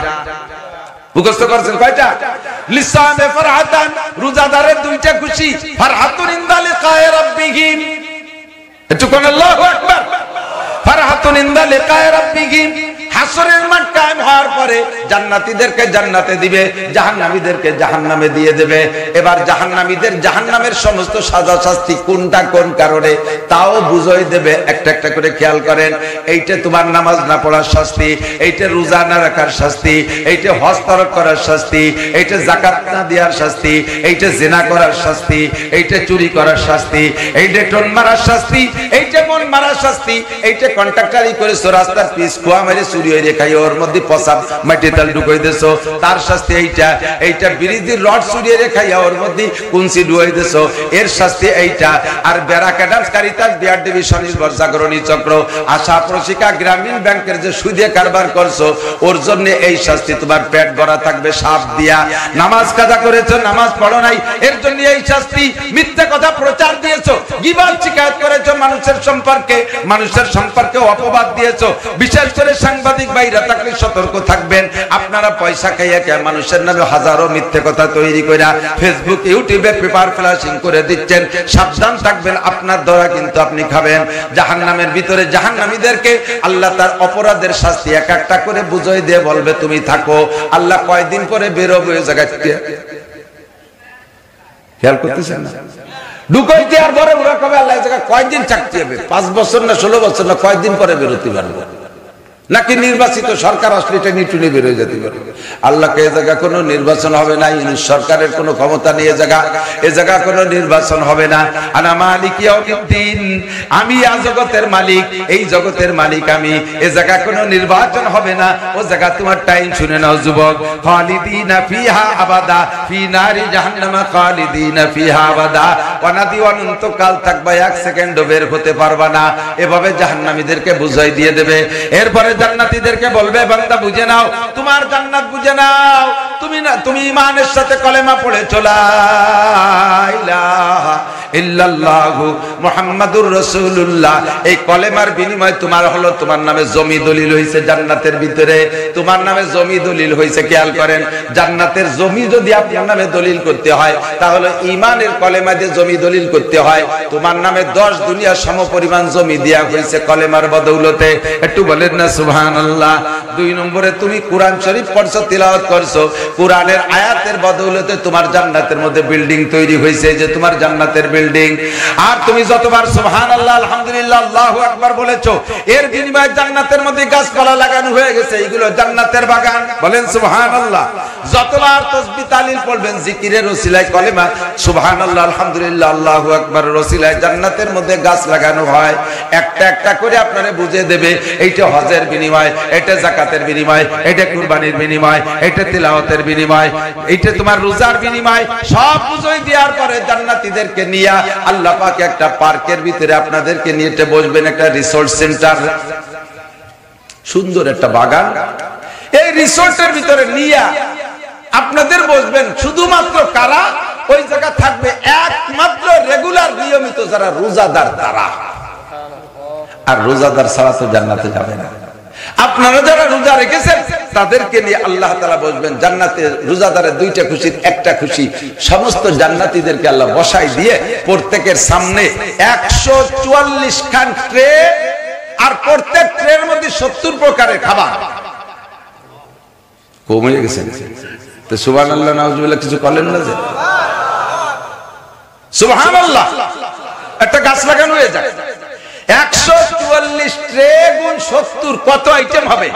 A: মুখস্থ করছেন কয়টা? লিসাইমে ফারহাতান, রোজাদারের দুইটা খুশি, ফারহাতুন ইনদা লিকায়ে রাব্বিহি, একটু কোন আল্লাহু আকবার, ফারহাতুন ইনদা লিকায়ে রাব্বিহি, হাসরের মাঠ কায়েম হওয়ার পরে জান্নাতীদেরকে জান্নাতে দিবে, জাহান্নামীদেরকে জাহান্নামে দিয়ে দেবে। এবার জাহান্নামীদের জাহান্নামের সমস্ত সাজা শাস্তি কোনটা কোন কারণে তাও বুঝাই দেবে একটা একটা করে। খেয়াল করেন, এইটা তোমার নামাজ না পড়ার শাস্তি, এইটা রোজা না রাখার শাস্তি, এইটা হজ তরক করার শাস্তি, এইটা যাকাত না দেওয়ার শাস্তি, এইটা জিনা করার শাস্তি, এইটা চুরি করার শাস্তি, এইটা টোন মারার শাস্তি, এইটা মন মারার শাস্তি, এইটা কন্ট্রাক্টারি করেছো, রাস্তার পিস খোয়া মেরে চুরি হয়ে খাই ওর মধ্যে পচাপ মাটি তাল ঢুকাই দিছো, তার শাস্তি এইটা। এইটা বিরিদির রড চুরি হয়ে খাইয়া ওর মধ্যে কুঞ্চি ঢুকাই দিছো, এর শাস্তি এইটা। আর বেড়া ক্যাডামস কারিতাস বিআর ডিভিশন নির্ভর জাগরণী চক্র আশা প্রশিকা গ্রামীণ ব্যাংকের যে সুদে কারবার করছো ওর জন্য এই শাস্তি। তোমার পেট ভরা থাকবে সাপ দিয়া। নামাজ কাজা করেছো, নামাজ পড়ো নাই, এর জন্য এই শাস্তি। মিথ্যা কথা প্রচার দিয়েছো, গীবত শিকায়ত করেছো মানুষের সম্পর্কে অপবাদ দিয়েছো। বিশেষ করে সাংবাদিক ভাইরা থাকলে সতর্ক থাকবেন। আপনারা পয়সা খাইয়া কে মানুষের নামে হাজারো মিথ্যে কথা তৈরি কইরা ফেসবুক ইউটিউবে পেপার ফ্ল্যাশিং করে দিচ্ছেন। সাবধান থাকবেন, আপনার দ্বারা কিন্তু আপনি খাবেন। জাহান্নামের ভিতরে জাহান্নামীদেরকে আল্লাহ তার অপরাধের শাস্তি এক একটা করে বুঝাই দিয়ে বলবে তুমি থাকো। আল্লাহ কয়দিন পরে বেরোবে ওই জায়গা থেকে, খেয়াল করতেছেন না? ঢুকাই দেওয়ার পরে ওরা কবে আল্লাহ জায়গা কয়দিন থাকতে হবে, 5 বছর না 16 বছর না কয়দিন পরে বেরোতে পারবো, নাকি নির্বাচিত সরকার আসলে এটা নিটুনি বের হয়ে যেতে পারে। আল্লাহকে এ জায়গা কোনো নির্বাচন হবে না, সরকারের কোনো ক্ষমতা নিয়ে এ জায়গা কোনো নির্বাচন হবে না। আনা মালিক ইয়াউমিদ্দিন, আমি জগতের মালিক, এই জগতের মালিক আমি। এ জায়গা কোনো নির্বাচন হবে না। ও জায়গা তোমার টাইম শুনে নাও যুবক। খালিদিনা ফিহা আবাদা ফি নারি জাহান্নামা খালিদিনা ফিহা আবাদা। অনাদি অনন্তকাল থাকবা, 1 সেকেন্ডও বের হতে পারবা না। এভাবে জাহান্নামীদেরকে বুঝাই দিয়ে দেবে। এরপরে জান্নাতীদেরকে বলবে বান্দা বুঝে নাও, তোমার জান্নাত বুঝে নাও। তুমি ঈমানের সাথে কলেমা পড়েছো লা ইলাহা ইল্লাল্লাহু মুহাম্মাদুর রাসূলুল্লাহ। এই কলেমার বিনিময়ে তোমার হলো তোমার নামে জমি দলিল হইছে জান্নাতের ভিতরে। তোমার নামে জমি দলিল হইছে। খেয়াল করেন, জান্নাতের জমি যদি আপনার নামে দলিল করতে হয় তাহলে ঈমানের কলেমা দিয়ে জমি দলিল করতে হয়। তোমার নামে 10 দুনিয়া সমপরিমাণ জমি দেয়া হইছে কলেমার বদৌলতে। একটু বলেন না সুবহানাল্লাহ। 2 নম্বরে তুমি কোরআন শরীফ পড়ছো, তিলাওয়াত করছো, কোরআনের আয়াতের বদৌলতে তোমার জান্নাতের মধ্যে বিল্ডিং তৈরি হইছে, যে তোমার জান্নাতের বিল্ডিং। আর তুমি যতবার সুবহানাল্লাহ আলহামদুলিল্লাহ আল্লাহু আকবার বলেছো, এর বিনিময়ে জান্নাতের মধ্যে গাছপালা লাগানো হয়ে গেছে, এগুলো জান্নাতের বাগান। বলেন সুবহানাল্লাহ। যতবার তাসবিহ তাহলিল পড়বেন জিকিরের ওসিলায় কলেমা সুবহানাল্লাহ আলহামদুলিল্লাহ আল্লাহু আকবারের ওসিলায় জান্নাতের মধ্যে গাছ লাগানো হয়। একটা একটা করে আপনারে বুঝিয়ে দেবে এইটা হজের বিনিময়, এটা যাকাতের বিনিময়, এটা কুরবানির বিনিময়, এটা তিলাওয়াতের বিনিময়, এটা তোমার রোজার বিনিময়। সব বুঝিয়ে দেওয়ার পরে জান্নাতীদেরকে নিয়ে আল্লাহ পাক একটা পার্কের ভিতরে আপনাদেরকে নিয়ে বসবেন, একটা রিসোর্ট সেন্টার, সুন্দর একটা বাগান। এই রিসোর্টের ভিতরে নিয়ে আপনাদের বসবেন। শুধুমাত্র কারা ওই জায়গা থাকবে? একমাত্র রেগুলার নিয়মিত যারা রোজাদার তারা। আর রোজাদার ছাড়া তো জান্নাতে যাবে না। আপনারা যারা রোজা রেখেছেন তাদেরকে নিয়ে আল্লাহ তাআলা বসবেন জান্নাতে। রোজাদারের 2টা খুশির একটা খুশি, সমস্ত জান্নাতীদেরকে আল্লাহ বসাই দিয়ে প্রত্যেকের সামনে 144 খান ট্রে, আর প্রত্যেক ট্রের মধ্যে 70 প্রকারের খাবার। কমে গেছে তো সুবহানাল্লাহ নাউজুবিল্লাহ কিছু করলেন না যে সুবহানাল্লাহ। একটা গাছ লাগানো হয়ে যায়, 144 ট্রে গুণ 70 কত আইটেম হবে?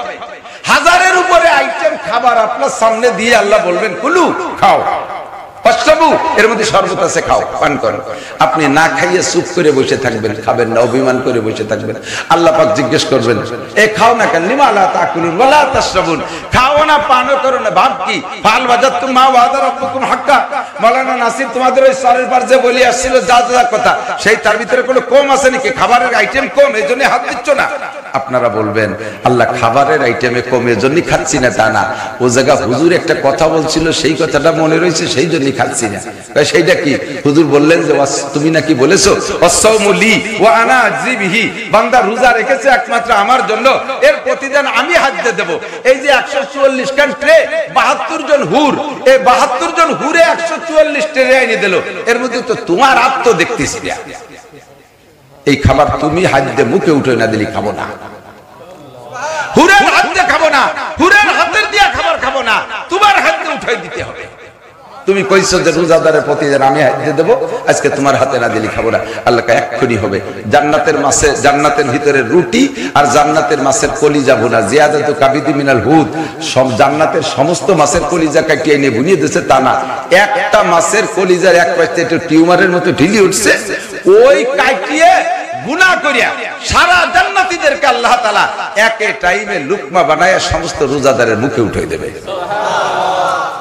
A: 1000-এর উপরে আইটেম খাবার আপনার সামনে দিয়ে আল্লাহ বলবেন কুলু, খাও, ফাশরাবু, এর মধ্যে শরবত আছে, খাও, পান করো। আপনি না খাইয়ে চুপ করে বসে থাকবেন, খাবেন না, অভিমান করে বসে থাকবেন। আল্লাহ পাক জিজ্ঞেস করবেন, এ খাও না কেন? লিমা লা তাকুলুন ওয়া লা তাশরাবুন, খাও না, পানও করো না। ভাব কি? ফাল ওয়াজাতুম মা ওয়াদা রাব্বুকুম হাক্কা। মাওলানা নাসির তোমাদের ওই সরের পার যে বলি আসছিল যা যা কথা, সেই তার ভিতরে কোনো কম আছে নাকি? খাবারের আইটেম কম, এজন্য হাত দিচ্ছ না। আপনারা বলবেন আল্লাহ খাবারের আইটেমে কম, এজন্য খাচ্ছি না, তা না। ও জায়গা হুজুর একটা কথা বলছিল, সেই কথাটা মনে রয়েছে, সেই জন্য খাচ্ছি না। সেইটা কি? হুজুর বললেন যে তুমি নাকি বলেছো ওয়াসসাউমু লি ওয়া আনা আজজি বিহি, বান্দা রোজা রেখেছে একমাত্র আমার জন্য, এর প্রতিদান আমি হাজ্জে দেব। এই যে 144 খান ট্রে, 72 জন হুর, এই 72 জন হুরে 144 ট্রে এনে দিল। এর মধ্যে তো তোমার আত্ম দেখতেছি না। এই খাবার তুমি হাজ্জে মুখে উঠে না দিলি খাবো না, হুরের হাজ্জে খাবো না, হুরের হাতের দিয়া খাবার খাবো না, তোমার হাত দিয়ে উঠাই দিতে হবে। তুমি কইছো যে রোজাদারের প্রতি আমি হাত দিয়ে দেবো, আজকে তোমার হাতে না দিলে খাবো না। আল্লাহ এক্ষুনি হবে। জান্নাতের মাছে, জান্নাতের ভিতরে রুটি আর জান্নাতের মাছের কলিজা ভুনা, জিয়াদাতু কাবিদি মিনাল হুদ। সব জান্নাতের সমস্ত মাছের কলিজা কাটিয়ে নিয়ে বুনিয়ে দিয়েছে তা না, একটা মাছের কলিজার এক পাশে একটু টিউমারের মতো ঢিলি উঠছে, ওই কাটিয়ে গুনাহ করিয়া সারা জান্নাতীদেরকে আল্লাহ তাআলা একে টাইমে লুকমা বানায়া সমস্ত রোজাদারের মুখে উঠিয়ে দেবে।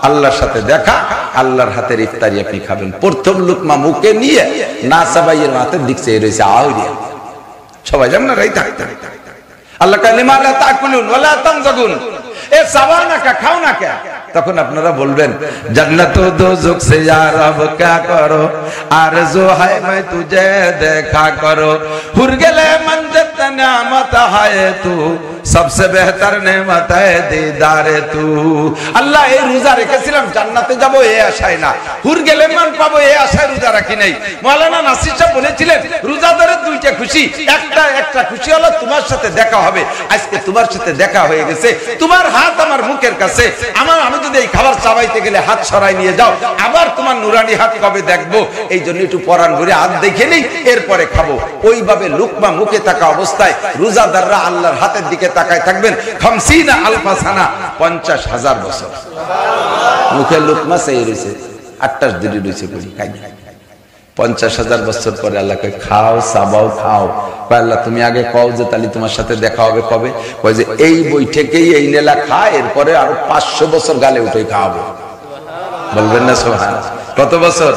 A: আল্লাহর সাথে দেখা, আল্লাহর হাতের ইফতারি আপনি খাবেন। প্রথম লুকমা মুখে নিয়ে না সাবাইয়ের হাতের দিক চেয়ে রয়েছে আউরিয়া, সবাই জানেন রাই থাকতে। আল্লাহ কালিমা লা তাকুলুন ওয়ালা তানজাগুন, এ সাবাও না কা, খাও না কা। তখন আপনারা বলবেন জান্নাত ও দোজখ সে ইয়া রব क्या करो, आरज़ू है मैं तुझे देखा करो, हुर गले मंजत नेमत है तू, सबसे बेहतर नेमत है दीदारे तू। আল্লাহ এই রোজা রেখেছিলাম জান্নাতে যাব এই আশায় না, হুর গেলে মান পাবো এই আশায় রোজা রাখি নাই। মাওলানা নাসির সাহেব বলেছিলেন রোজাদারের দুইটা খুশি, একটা খুশি হলো তোমার সাথে দেখা হবে। আজকে তোমার সাথে দেখা হয়ে গেছে, তোমার হাত আমার মুখের কাছে, আমি যদি এই খাবার চাবাইতে গেলে হাত সরাই নিয়ে যাও, আবার তোমার নুরানি হাত কবে দেখবো, এই জন্য একটু পরান ভরে হাত দেখে নেই, এরপরে খাবো। ওইভাবে লুকমা মুখে থাকা অবস্থায় রোজাদাররা আল্লাহর হাতের দিকে তাকায় থাকবেন 50 আলফা সানা, 50,000 বছর। মুখে লুকমা সেই রয়েছে, 28 দিন রয়েছে বলি খাই, 50,000 বছর পরে আল্লাহকে খাও সাবাও খাও। আল্লাহ তুমি আগে কও যে তাহলে তোমার সাথে দেখা হবে কবে? কয় যে এই বৈঠকেই এই নেলা খা, এরপরে আরো 500 বছর গালে উঠে খাওয়াবো। বলবেন না সুবহানাল্লাহ? কত বছর?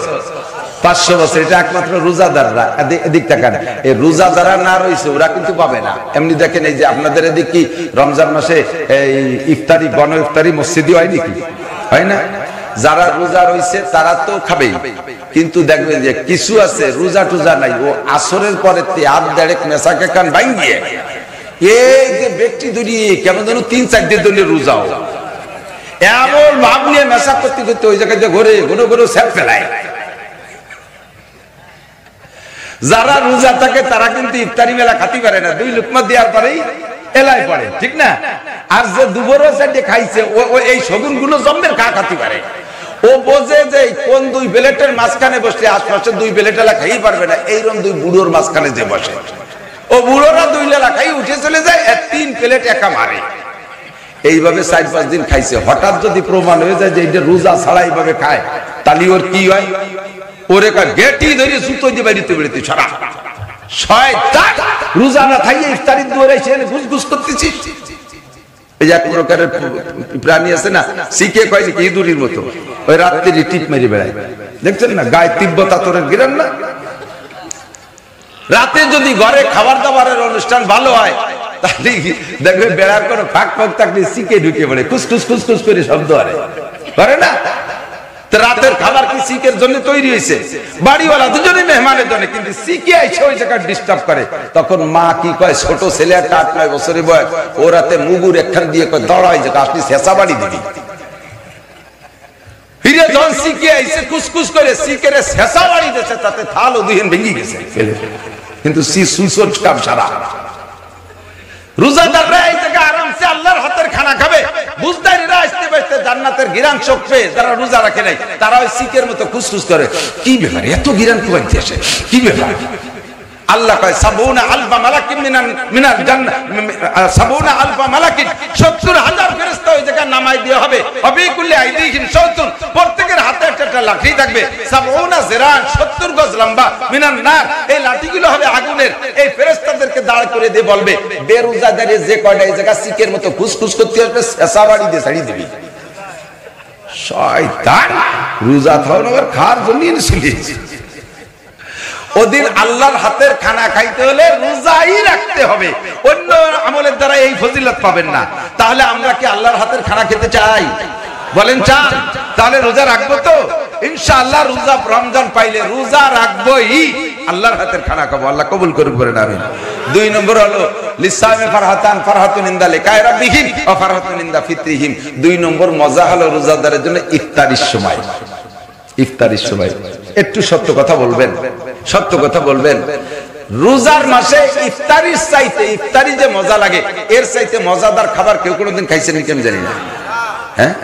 A: 500 বছর। এটা একমাত্র রোজাদাররা। এদিক তাকান, এই রোজাদাররা না রয়েছে ওরা কিন্তু পাবে না। এমনি দেখেন এই যে আপনাদের এদিক কি রমজান মাসে এই ইফতারি, গণ ইফতারি মসজিদে হয় নাকি? হয় না? যারা রোজা রয়েছে তারা তো খাবেই, কিন্তু দেখবেন যে কিছু আছে রোজা টুজা নাই, ও আসরের পরে আধ দেড়েক মেশাকে কান ভাঙিয়ে এই যে ব্যক্তি দুটি কেমন যেন 3-4 দিন ধরে রোজাও এমন ভাব নিয়ে মেশা করতে করতে ওই জায়গায় ঘরে ঘুরে ঘুরে স্যাপ ফেলায়। যারা রোজা থাকে তারা কিন্তু ইফতারি মেলা খাতি পারে না, 2 লুকমা দেওয়ার পরেই এলাই পড়ে, ঠিক না? আর যে দুপুরও সাইডে খাইছে ও এই শগুন গুলো জম্মের খাতি পারে। ও বোঝে যে কোন 2 প্লেটের মাঝখানে বসলে আশপাশে 2 প্লেট এলা খাই পারবে না, এইরকম 2 বুড়োর মাঝখানে যে বসে, ও বুড়োরা 2 লেলা খাই উঠে চলে যায়, 3 প্লেট একা মারে। এইভাবে 4-5 দিন খাইছে। হঠাৎ যদি প্রমাণ হয়ে যায় যে এটা রোজা ছাড়া এইভাবে খায়, তাহলে ওর কি হয়? ওরে গেটি ধরে সুতো দিয়ে বাড়িতে বেড়িতে ছড়া শয়তান, রোজা না খাইয়ে ইফতারির দুয়ারে এসে ঘুসঘুস করতেছিস। এই এক প্রকারের প্রাণী আছে না, শিখে কয় কি ইঁদুরের মতো, ওই রাত্রি টিপ মেরে বেড়ায়, দেখছেন না? গায়ে তিব্বত আতরের গিরান না। রাতে যদি ঘরে খাবার দাবারের অনুষ্ঠান ভালো হয়, তাহলে দেখবে বেড়ার কোনো ফাঁক ফাঁক থাকলে শিখে ঢুকে পড়ে, খুসখুস খুসখুস করে শব্দ করে না? রাতের খাবার কি শিখের জন্য তৈরি হয়েছে? বাড়িওয়ালা দুজনে মেহমানের জন্য, কিন্তু শিখে আইসে ওই জায়গায় ডিস্টার্ব করে। তখন মা কি কয়, ছোট ছেলে একটা 8-9 বছরের বয়স, ও রাতে মুগুর একখান দিয়ে কয় দড়াই যে আসলে শেষা বাড়ি দিবি। ফিরে যখন শিখে আইসে কুসকুস করে শিখের শেষা বাড়ি দিয়েছে, তাতে থাল ও দুহেন ভেঙে গেছে, কিন্তু সুসর কাপ সারা। রোজাদাররা এই জায়গায় আরামসে আল্লাহর হাতের খানা খাবে। বুঝদারিরা আসতে বসতে জান্নাতের গিরান চোখ পেয়ে যারা রোজা রাখে নাই, তারা ওই শিখের মতো খুসখুস করে, কি ব্যাপার এত গিরান কোয়াইতে আসে, কি ব্যাপার? আল্লাহ কয় 70 আলফা মালাকিন মিনাল জান্নাহ, 70 আলফা মালাকিন, 70,000 ফেরেশতা ওই জায়গায় নামাই দেওয়া হবে। অবিকুল্লি আইদিহিম শাওতুন, প্রত্যেকের হাতে একটা লাঠি থাকবে, 70 জিরান, 70 গজ লম্বা, মিনান নার, এই লাঠিগুলো হবে আগুনের। এই ফেরেশতাদেরকে দাঁড় করে দিয়ে বলবে, বেরোজাদারে যে কয়টা এই জায়গা শিখের মতো খুসখুস করতে আসবে, শেষা বাড়ি দিয়ে ছাড়িয়ে দিবি। শয়তান, রোজা থাও না খাওয়ার জন্য চলিয়েছে। ওদিন আল্লাহর হাতের খানা খাইতে হলে রোজাই রাখতে হবে, অন্য আমলের দ্বারা এই ফজিলত পাবেন না। তাহলে আমরা কি আল্লাহর হাতের খানা খেতে চাই? বলেন চান? তাহলে রোজা রাখবো তো ইনশাআল্লাহ। রোজা রমজান পাইলে রোজা রাখবোই, আল্লাহর হাতের খানা খাবো। আল্লাহ কবুল করুক, বলেন আমিন। 2 নম্বর হলো লিসামে ফারহাতান, ফারহাতুন ইনদা লিকায়ে রাব্বিহিম ওয়া ফারহাতুন ইনদা ফিতরিহিম। 2 নম্বর মজা হলো রোজাদারের জন্য ইফতারির সময়। ইফতারির সময় একটু সত্য কথা বলবেন, সত্য কথা বলবেন। রোজার মাসে ইফতারির চাইতে, ইফতারি যে মজা লাগে এর চাইতে মজাদার খাবার কেউ কোনোদিন খাইছেন নাকি আমি জানি না। হ্যাঁ,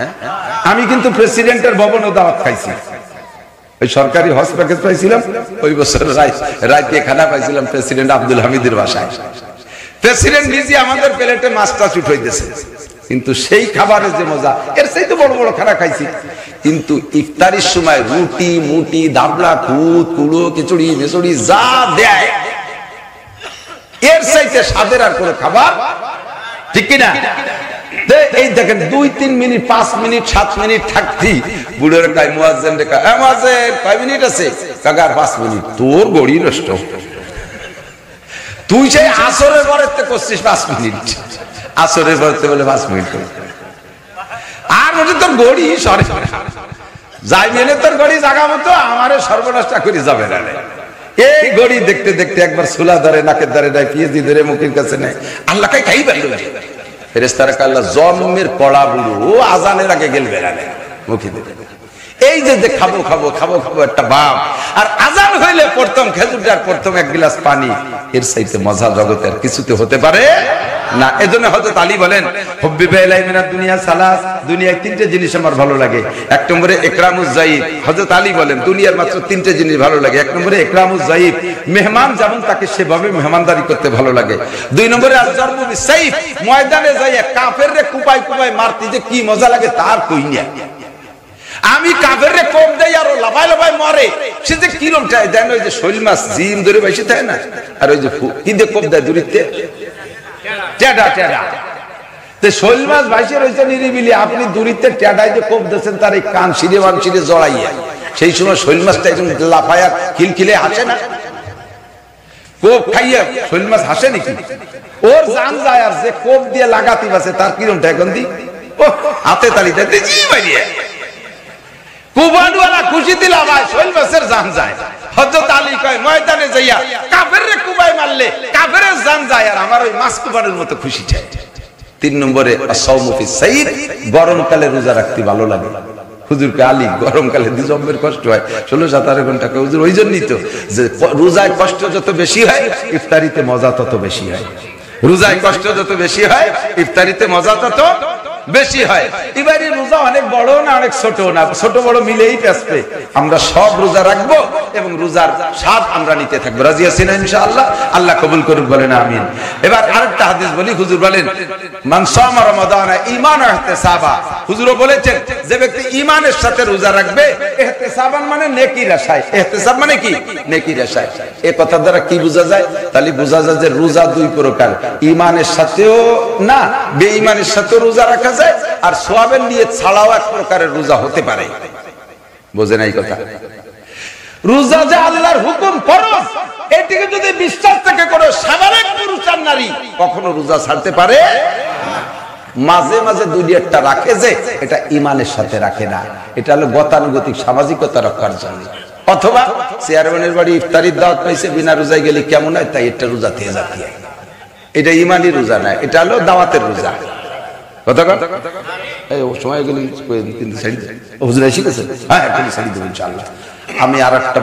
A: আমি কিন্তু প্রেসিডেন্টের ভবনে দাওয়াত খাইছি, ওই সরকারি হজ প্যাকেজ পাইছিলাম, ওই বছর রাতে খানা পাইছিলাম প্রেসিডেন্ট আব্দুল হামিদের বাসায়। প্রেসিডেন্ট নিজে আমাদের প্লেটে মাছটা উঠাইতেছে, কিন্তু সেই খাবারের যে মজা এর চাইতে বড় বড় খানা খাইছি। কিন্তু ইফতারির সময় রুটি মুটি দাবলা খুদ কুড়ো খিচুড়ি মেচুড়ি যা দেয় এর চাইতে স্বাদের আর কোনো খাবার, ঠিক কিনা? এই দেখেন 2-3 মিনিট 5 মিনিট 7 মিনিট থাকতি বুড়োর কায় মুয়াজ্জিন রে কায় মুয়াজ্জিন কয় মিনিট আছে? কাকা 5 মিনিট। তোর গড়ি নষ্ট, তুই সেই আসরের পরেতে করছিস 5 মিনিট, আসরের পরেতে বলে 5 মিনিট আর বলছে তোর গড়ি সরে যাই মেলে তোর গড়ি জাগা মতো আমারে সর্বনাশটা করে যাবে না। এই গড়ি দেখতে দেখতে একবার সুলা ধরে নাকের ধরে নেয়, পিএইচডি ধরে মুখের কাছে নেয়, আল্লাহ কাই খাই পারল ফেরেশতারা আল্লাহ জন্মের কড়া বুড়ো ও আজানের আগে গেল বেড়ালে মুখে দিতে। এই যে খাবো খাবো খাবো খাবো একটা ভাব, আর আজান হইলে প্রথম খেজুরটার প্রথম এক গ্লাস পানি, এর চাইতে মজা জগতে আর কিছুতে হতে পারে না। এজন্য হযরত আলী বলেন হুব্বি বাইলাই মিনাদ দুনিয়া সালাস, দুনিয়ায় 3টে জিনিস আমার ভালো লাগে। 1 নম্বরে ইকরামুজ যায়েব, হযরত আলী বলেন দুনিয়ার মাত্র 3টে জিনিস ভালো লাগে। 1 নম্বরে ইকরামুজ যায়েব, মেহমান যেমন তাকে সেভাবে মেহমানদারি করতে ভালো লাগে। 2 নম্বরে আল-জারবু বিস-সাইফ, ময়দানে যাইয়া কাফেররে কুপাই কুপাই মারতে যে কি মজা লাগে তার কই না। আমি কাফেররে কোপ দেই আর ও লাফাই লাফাই মরে, সে যে কিরম চাই দেন, ওই যে শৈল মাছ জিম ধরে বসে থাকে না, আর ওই যে কি দিয়ে কোপ দেয় দূরিতে টেডা টেডা, তো শৈল মাছ ভাইসে রয়েছে নিরিবিলি, আপনি দূরিতে টেডায় যে কোপ দিচ্ছেন তার এই কান সিঁড়ে বান সিঁড়ে জড়াইয়া, সেই সময় শৈল মাছটা একদম লাফায়া খিলখিলে হাসে না, কোপ খাইয়া শৈল মাছ হাসে নাকি? ওর জান যায়, আর যে কোপ দিয়ে লাগাতি বাসে তার কিরমটা এখন দি ও হাতে তালি দিতে জি বাইরিয়া কুবানওয়ালা খুশি দিলা ভাই শৈল মাছের জান যায়। হযরত আলী কয় ময়দানে যাইয়া কাফেররে কুবাই মারলে কাফেরের জান যায়, আর আমার ওই মাছ কুবানের মতো খুশি চাই। 3 নম্বরে আস-সাওমু ফিস-সাইর, গরমকালে রোজা রাখতে ভালো লাগে। হুজুর কে আলী গরমকালে দিজম্বের কষ্ট হয় 16-17 ঘন্টা, হুজুর ওই জন্যই তো যে রোজায় কষ্ট যত বেশি হয় ইফতারিতে মজা তত বেশি হয়। রোজায় কষ্ট যত বেশি হয় ইফতারিতে মজা তত বেশি হয়। এবারে রোজা অনেক বড় না অনেক ছোট না, ছোট বড় মিলেই পেছবে। আমরা সব রোজা রাখবো এবং রোজার স্বাদ আমরা নিতে থাকবো। রাজি আছেন ইনশাআল্লাহ? আল্লাহ কবুল করুক, বলেন আমিন। এবার আরেকটা হাদিস বলি, হুজুর বলেন মান সামা রমাদানা ঈমানান ওয়া ইহতিসাবা, হুজুরও বলেছেন যে ব্যক্তি ঈমানের সাথে রোজা রাখবে, ইহতিসাবান মানে নেকির আশায়, ইহতিসাব মানে কি নেকির আশায়। এই কথা দ্বারা কি বোঝা যায়? তাহলে বোঝা যায় যে রোজা 2 প্রকার, ঈমানের সাথেও না বেঈমানের সাথেও রোজা রাখা যায়, আর সওয়াবের নিয়ত ছাড়াও এক প্রকারের রোজা হতে পারে। বোঝেন এই কথা? রোজা যে আল্লাহর হুকুম ফরজ, এটিকে যদি বিশ্বাস থেকে করে সাধারণ পুরুষ আর নারী কখনো রোজা ছাড়তে পারে মাঝে মাঝে দুনিয়াটা রাখে যে এটা ঈমানের সাথে রাখে না, এটা হলো গতানুগতিক সামাজিকতা রক্ষার জন্য। অথবা চেয়ারম্যানের বাড়ি ইফতারির দাওয়াত পাইছে, বিনা রোজায় গেলে কেমন হয়, তাই এটা রোজা থেকে জাতীয়, এটা ঈমানি রোজা না, এটা হলো দাওয়াতের রোজা। কথা এই সময় গেলে কিন্তু শাড়ি হুজুর শিখেছেন, হ্যাঁ এখনই শাড়ি দেবো ইনশাআল্লাহ। আমি আর একটা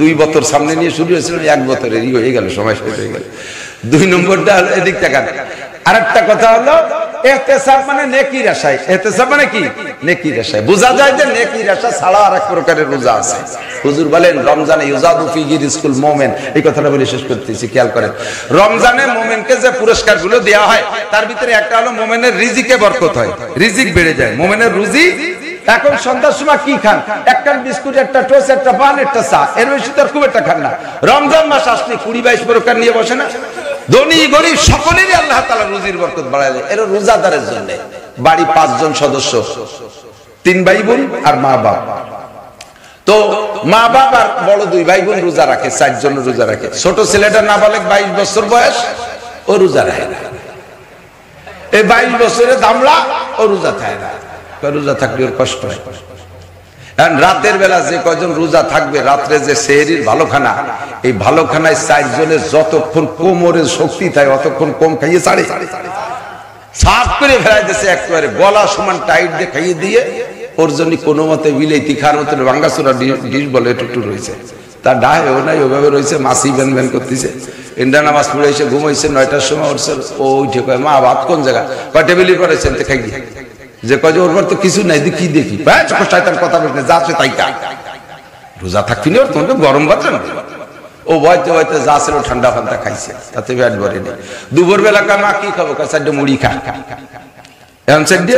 A: 2 বছর সামনে নিয়ে শুরু হয়েছিল, 1 বছরেরই হয়ে গেল, সময় শেষ হয়ে গেল। 2 নম্বরটা হলো এদিক তাকান। আরেকটা কথা হলো ইহতিসাব মানে নেকির আশায়। ইহতিসাব মানে কি? নেকির আশায়। বোঝা যায় যে নেকির আশা ছাড়া আরেক প্রকারের রোজা আছে। হুজুর বলেন রমজানে ইউজাদু ফিহি রিজকুল মুমিন, এই কথাটা বলে শেষ করতেছি, খেয়াল করেন। রমজানে মুমিনকে যে পুরস্কারগুলো দেওয়া হয় তার ভিতরে একটা হলো মুমিনের রিজিকে বরকত হয়, রিজিক বেড়ে যায়, মুমিনের রুজি। এখন সন্ধ্যার সময় কি খান? একটা বিস্কুট, একটা টোস্ট, একটা পান, একটা চা, এর বেশি তো খুব একটা খান না। রমজান মাস আসলে 20-22 প্রকার নিয়ে বসে না, ধনী গরিব সকলেরই আল্লাহ তাআলা রুজির বরকত বাড়ায় দেয়। এর রোজাদারের জন্য বাড়ি 5 জন সদস্য, 3 ভাই বোন আর মা বাপ, তো মা বাপ আর বড় 2 ভাই বোন রোজা রাখে, 4 জন রোজা রাখে। ছোট ছেলেটা নাবালেগ 22 বছর বয়স, ও রোজা রাখে না। এই 22 বছরের দামড়া ও রোজা থাকে না, রোজা থাকলে ওর কষ্ট হয়। রাতের বেলা যে কয়জন রোজা থাকবে, রাত্রে যে সেহরির ভালো খানা, এই ভালো খানায় 4 জনের যতক্ষণ কোমরের শক্তি থাকে অতক্ষণ কম খাইয়ে ছাড়ে, সাফ করে ফেলাই দিয়েছে, একেবারে গলা সমান টাইট দিয়ে খাইয়ে দিয়ে ওর জন্য কোনো মতে বিলাইতি খাওয়ার মতো ভাঙ্গাচোরা ডিশ বলে একটু রয়েছে, তার ডাহেও নাই, ওভাবে রয়েছে, মাসি ব্যান ব্যান করতেছে। ইন্ডা নামাজ পড়ে এসে ঘুমাইছে, 9টার সময় উঠছে, ও উঠে কয় মা ভাত কোন জায়গা, কয় টেবিলি করেছেন তো খাই যে কয় যে ওর পর তো কিছু নাই, কি দেখি শয়তান কথা বলছে যাচ্ছে তাই কা রোজা থাকবি না, তোমার তো গরম ভাত না। ও বয়তে বয়তে যা ছিল ঠান্ডা ফান্ডা খাইছে, তাতে ব্যাট ভরে নেই। দুপুর বেলা কয় মা কি খাবো, কয় চারটে মুড়ি খা, এখন চারটে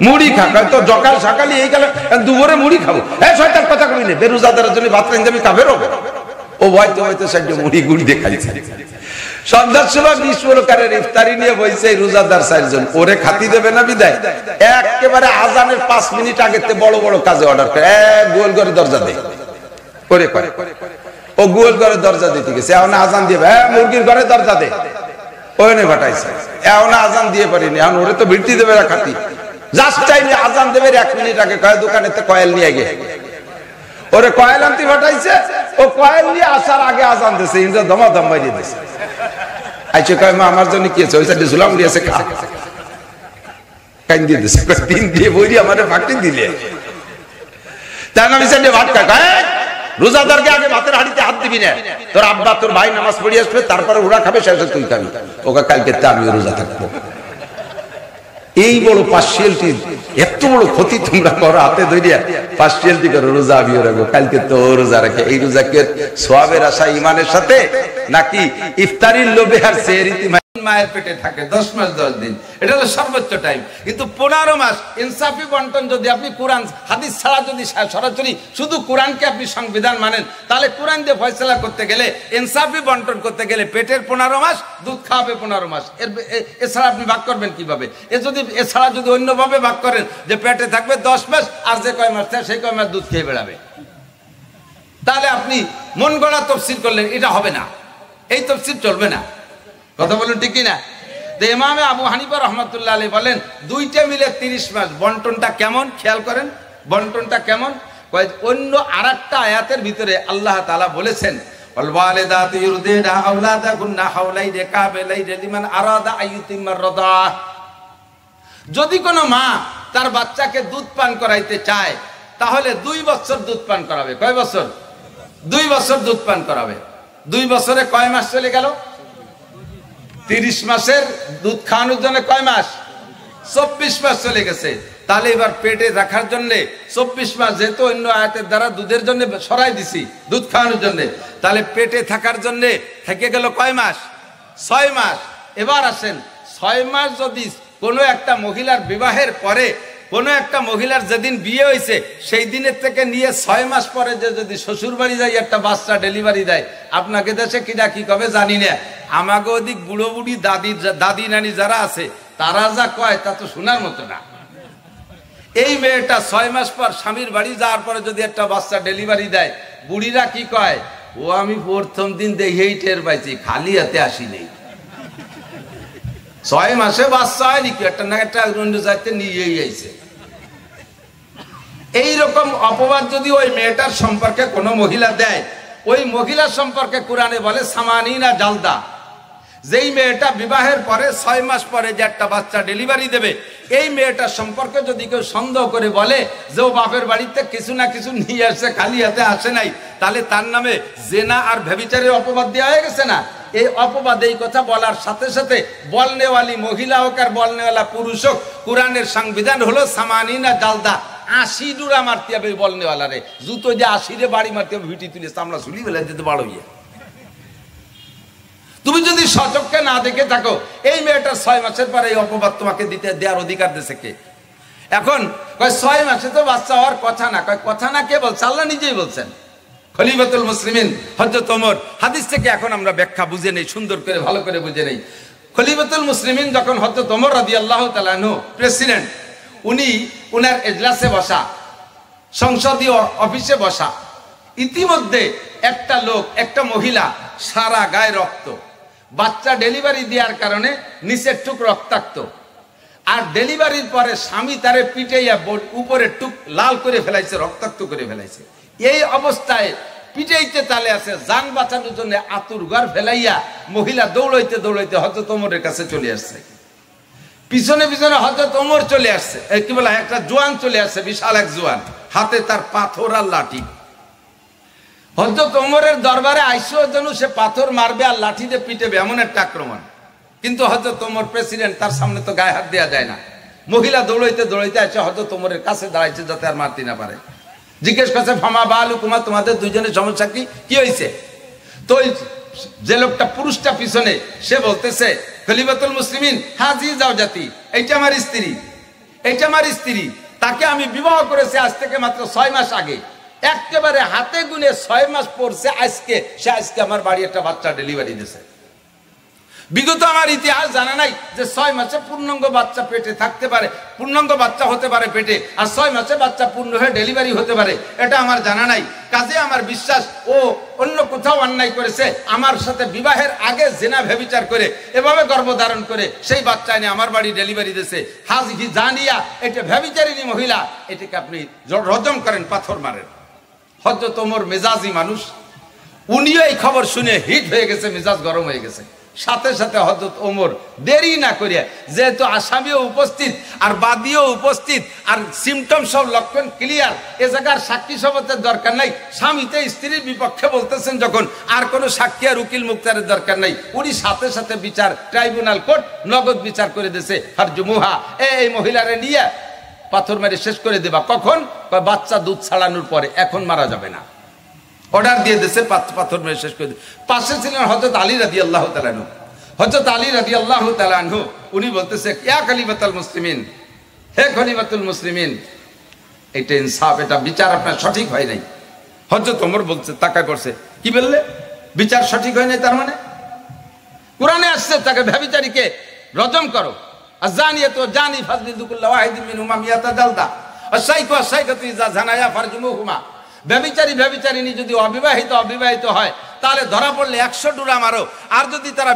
A: মুড়ি খা, কয় তো সকাল সকালে এই কালে দুপুরে মুড়ি খাবো, হ্যাঁ শয়তান কথা কবি না, বেরোজাদারের জন্য ভাত রাইন্দে আমি কাবের হবো। ও বয়তে বয়তে চারটে মুড়ি গুড়ি দিয়ে খাইছে। সন্ধ্যার সময় 20 প্রকারের ইফতারি নিয়ে বইছে রোজাদার 4 জন, ওরে খাতি দেবে না বিদায় একেবারে আজানের 5 মিনিট আগে বড় বড় কাজে অর্ডার করে, গোল করে দরজা দেয় করে করে, ও গোল করে দরজা দিতে গেছে, এখন আজান দিয়ে মুরগির ঘরে দরজা দে, ওখানে ঘটাইছে, এখন আজান দিয়ে পারিনি, এখন ওরে তো ভিড়তি দেবে না খাতি, জাস্ট টাইমে আজান দেবে 1 মিনিট আগে কয় দোকানে তো কয়েল নিয়ে গে, ওরে কয়েল আনতে ঘটাইছে, ও কয়েল নিয়ে আসার আগে আজান দিয়েছে, ইন্দ্র দমা দম বাড়িয়ে দিয়েছে। আইছে কয় মা আমার জন্য কি আছে, ওই সাইডে ঝুলাম দিয়েছে, খা কান দিয়ে দিয়েছে, দিন দিয়ে বইরি আমার ফাঁকি দিলে তার নাম সাইডে ভাত খায়। রোজাদারকে আগে ভাতের হাঁড়িতে হাত দিবি না, তোর আব্বা তোর ভাই নামাজ পড়ে আসবে, তারপরে ওরা খাবে, শেষে তুই খাবি, ওকে কালকে আমি রোজা থাকবো। এই বড় পার্সিয়ালিটি, এত বড় ক্ষতি তোমরা করো, হাতে ধরিয়া পার্সিয়ালিটি করো, রোজা আমিও রাখবো, কালকে তো রোজা রাখে। এই রোজাকে সোয়াবের আশা ইমানের সাথে নাকি ইফতারির লোভে আর সেহরিতে মায়ের পেটে থাকে 10 মাস 10 দিন, এটা হলো সর্বোচ্চ টাইম। কিন্তু 15 মাস ইনসাফি বন্টন যদি আপনি কোরআন হাদিস ছাড়া যদি সরাসরি শুধু কোরআনকে আপনি সংবিধান মানেন, তাহলে কোরআন দিয়ে ফয়সালা করতে গেলে, ইনসাফি বন্টন করতে গেলে পেটের 15 মাস, দুধ খাওয়াবে 15 মাস। এছাড়া আপনি ভাগ করবেন কিভাবে? এছাড়া যদি অন্যভাবে ভাগ করেন যে পেটে থাকবে 10 মাস, আর যে কয় মাস থাকে সেই কয় মাস দুধ খেয়ে বেড়াবে, তাহলে আপনি মন গড়া তফসির করলেন, এটা হবে না, এই তফসির চলবে না। কথা বলুন ঠিক কিনা? তো ইমামে আবু হানিফা রাহমাতুল্লাহ আলাইহি বলেন 2টা মিলে 30 মাস। বন্টনটা কেমন খেয়াল করেন, বন্টনটা কেমন? অন্য আরেকটা আয়াতের ভিতরে আল্লাহ তাআলা বলেছেন ওয়াল ওয়ালিদাতু ইউরদিনা আওলাদাকুন্না হাওলাইনি কামিলাইনি লিমান আরাদা আইয়ুতিমার রাদা। যদি কোনো মা তার বাচ্চাকে দুধ পান করাইতে চায়, তাহলে 2 বছর দুধ পান করাবে। কয় বছর? 2 বছর দুধ পান করাবে। 2 বছরে কয় মাস চলে গেল? 30 মাসের দুধ খাওয়ানোর জন্য কয় মাস? 24 মাস চলে গেছে। তাহলে এবার পেটে রাখার জন্য 24 মাস, যেহেতু অন্য আয়াতের দ্বারা দুধের জন্য সরাই দিছি, দুধ খাওয়ানোর জন্য, তাহলে পেটে থাকার জন্য থেকে গেল কয় মাস? 6 মাস। এবার আসেন, 6 মাস যদি কোনো একটা মহিলার বিবাহের পরে, কোনো একটা মহিলার যেদিন বিয়ে হয়েছে সেই দিনের থেকে নিয়ে 6 মাস পরে যে যদি শ্বশুর বাড়ি যায় একটা বাচ্চা ডেলিভারি দেয়, আপনাকে দেশে কিনা কি কবে জানি না, আমাকে ওদিক বুড়ো বুড়ি দাদি নানি যারা আছে তারা যা কয় তা তো শোনার মতো না। এই মেয়েটা 6 মাস পর স্বামীর বাড়ি যাওয়ার পরে যদি একটা বাচ্চা ডেলিভারি দেয়, বুড়িরা কি কয়, ও আমি প্রথম দিন দেখেই টের পাইছি, খালি হাতে আসি নেই। 6 মাসে বাচ্চা হয়নি, কি একটা না একটা অন্য জায়গাতে নিয়েই আইছে। এইরকম অপবাদ যদি ওই মেয়েটার সম্পর্কে কোনো মহিলা দেয়, ওই মহিলার সম্পর্কে কোরআনে বলে সামানিনা জালদা। যেই মেয়েটা বিবাহের পরে 6 মাস পরে যে একটা বাচ্চা ডেলিভারি দেবে, এই মেয়েটার সম্পর্কে যদি কেউ সন্দেহ করে বলে যে ও বাপের বাড়িতে কিছু না কিছু নিয়ে আসছে, খালি হাতে আসে নাই, তাহলে তার নামে জেনা আর ব্যভিচারের অপবাদ দেওয়া হয়ে গেছে না? এই অপবাদ, এই কথা বলার সাথে সাথে বলনেওয়ালি মহিলা হোক আর বলনেওয়ালা পুরুষ হোক, কোরআনের সংবিধান হলো সামানিনা জালদা, 80 ডুরা মারতে হবে বলনেওয়ালা রে, জুতো দিয়ে 80 রে বাড়ি মারতে হবে, ভিটি তুলে চামড়া ঝুলি বেলা যেতে বাড়ো ইয়ে। তুমি যদি সচক্ষে না দেখে থাকো, এই মেয়েটার 6 মাসের পরে এই অপবাদ তোমাকে দেওয়ার অধিকার দিয়েছে কে? এখন কয় 6 মাসে তো বাচ্চা হওয়ার কথা না। কয় কথা না কে বলছে? আল্লাহ নিজেই বলছেন। খলিফাতুল মুসলিমিন হযরত ওমর, হাদিস থেকে এখন আমরা ব্যাখ্যা বুঝে নেই, সুন্দর করে ভালো করে বুঝে নেই। খলিফাতুল মুসলিমিন যখন হযরত ওমর রাদিয়াল্লাহু তাআলা আনহু প্রেসিডেন্ট, উনি উনার এজলাসে বসা, সংসদীয় অফিসে বসা, ইতিমধ্যে একটা লোক, একটা মহিলা সারা গায়ে রক্ত, বাচ্চা ডেলিভারি দেওয়ার কারণে নিচের টুক রক্তাক্ত, আর ডেলিভারির পরে স্বামী তারে পিটাইয়া উপরে টুক লাল করে ফেলাইছে, রক্তাক্ত করে ফেলাইছে। এই অবস্থায় পিটাইতে তালে আছে, যান বাঁচানোর জন্য আতুর ঘর ফেলাইয়া মহিলা দৌড়াইতে দৌড়াইতে হযরত ওমরের কাছে চলে আসছে। পিছনে পিছনে হযরত ওমর চলে আসছে, কি বলে একটা জোয়ান চলে আসছে, বিশাল এক জোয়ান, হাতে তার পাথর আর লাঠি। হযরত ওমরের দরবারে আইসেও যেন সে পাথর মারবে আর লাঠি দিয়ে পিটাবে, এমন একটা আক্রমণ। কিন্তু হযরত ওমর প্রেসিডেন্ট, তার সামনে তো গায়ে হাত দেওয়া যায় না। মহিলা দৌড়াইতে দৌড়াইতে আসে হযরত ওমরের কাছে দাঁড়াইছে যাতে আর মারতে না পারে। জিজ্ঞেস করছে, ফামা বালুকুমা, তোমাদের দুইজনের সমস্যা কি হয়েছে? তো যে লোকটা, পুরুষটা পিছনে, সে বলতেছে, খলিফাতুল মুসলিমিন হাজি জাওজাতি, এইটা আমার স্ত্রী, এইটা আমার স্ত্রী, তাকে আমি বিবাহ করেছি আজ থেকে মাত্র 6 মাস আগে। একেবারে হাতে গুনে 6 মাস পড়ছে আজকে, সে আজকে আমার বাড়ি একটা বাচ্চা ডেলিভারি দিয়েছে। বিগত আমার ইতিহাস জানা নাই যে 6 মাসে পূর্ণাঙ্গ বাচ্চা পেটে থাকতে পারে, পূর্ণাঙ্গ বাচ্চা হতে পারে পেটে, আর 6 মাসে বাচ্চা পূর্ণ হয়ে ডেলিভারি হতে পারে, এটা আমার জানা নাই। কাজে আমার বিশ্বাস ও অন্য কোথাও অন্যায় করেছে, আমার সাথে বিবাহের আগে জিনা ব্যভিচার করে এভাবে গর্ভধারণ করে সেই বাচ্চা এনে আমার বাড়ি ডেলিভারি দিয়েছে। হাজি জানিয়া এটা ব্যভিচারিণী মহিলা, এটাকে আপনি রজম করেন, পাথর মারেন। হযরত ওমর মেজাজি মানুষ, উনিও এই খবর শুনে হিট হয়ে গেছে, মেজাজ গরম হয়ে গেছে। সাথে সাথে হযরত ওমর দেরি না করিয়া, যেহেতু আসামিও উপস্থিত আর বাদীও উপস্থিত আর সিমটম সব লক্ষণ ক্লিয়ার, এ জায়গার সাক্ষী সবতের দরকার নাই। স্বামীতে স্ত্রীর বিপক্ষে বলতেছেন যখন, আর কোনো সাক্ষী আর উকিল মুক্তারের দরকার নাই। উনি সাথে সাথে বিচার, ট্রাইব্যুনাল কোর্ট নগদ বিচার করে দিয়েছে। ফারজুমুহা, এই মহিলারে নিয়ে পাথর মেরে শেষ করে দেবা। কখন? বাচ্চা দুধ ছাড়ানোর পরে, এখন মারা যাবে না। অর্ডার দিয়ে দিয়েছে, পাথর মেরে শেষ করে। পাশে ছিলেন হযরত আলী রাদিয়াল্লাহু তাআলা আনহু। হযরত আলী রাদিয়াল্লাহু তাআলা আনহু উনি বলতেছে, ইয়া খলিফাতুল মুসলিমিন, হে খলিফাতুল মুসলিমিন, এটা ইনসাফ, এটা বিচার আপনার সঠিক হয় নাই। হযরত ওমর বলছে, তাকায় করছে, কি বললে? বিচার সঠিক হয় নাই? তার মানে কোরআনে আসছে তাকে ব্যভিচারীকে রজম করো, আযানিয়াতু জানি ফাজলিদু কুল্লা ওয়াহিদিন মিনহুমা মিয়াতা জালদা, আশাইকু আশাইকাতু ইযা জানায়া ফারজুমুহুমা। ব্যভিচারিণী যদি অবিবাহিত হয় তাহলে ধরা পড়লে 100 ডুরা মারো, আর যদি তারা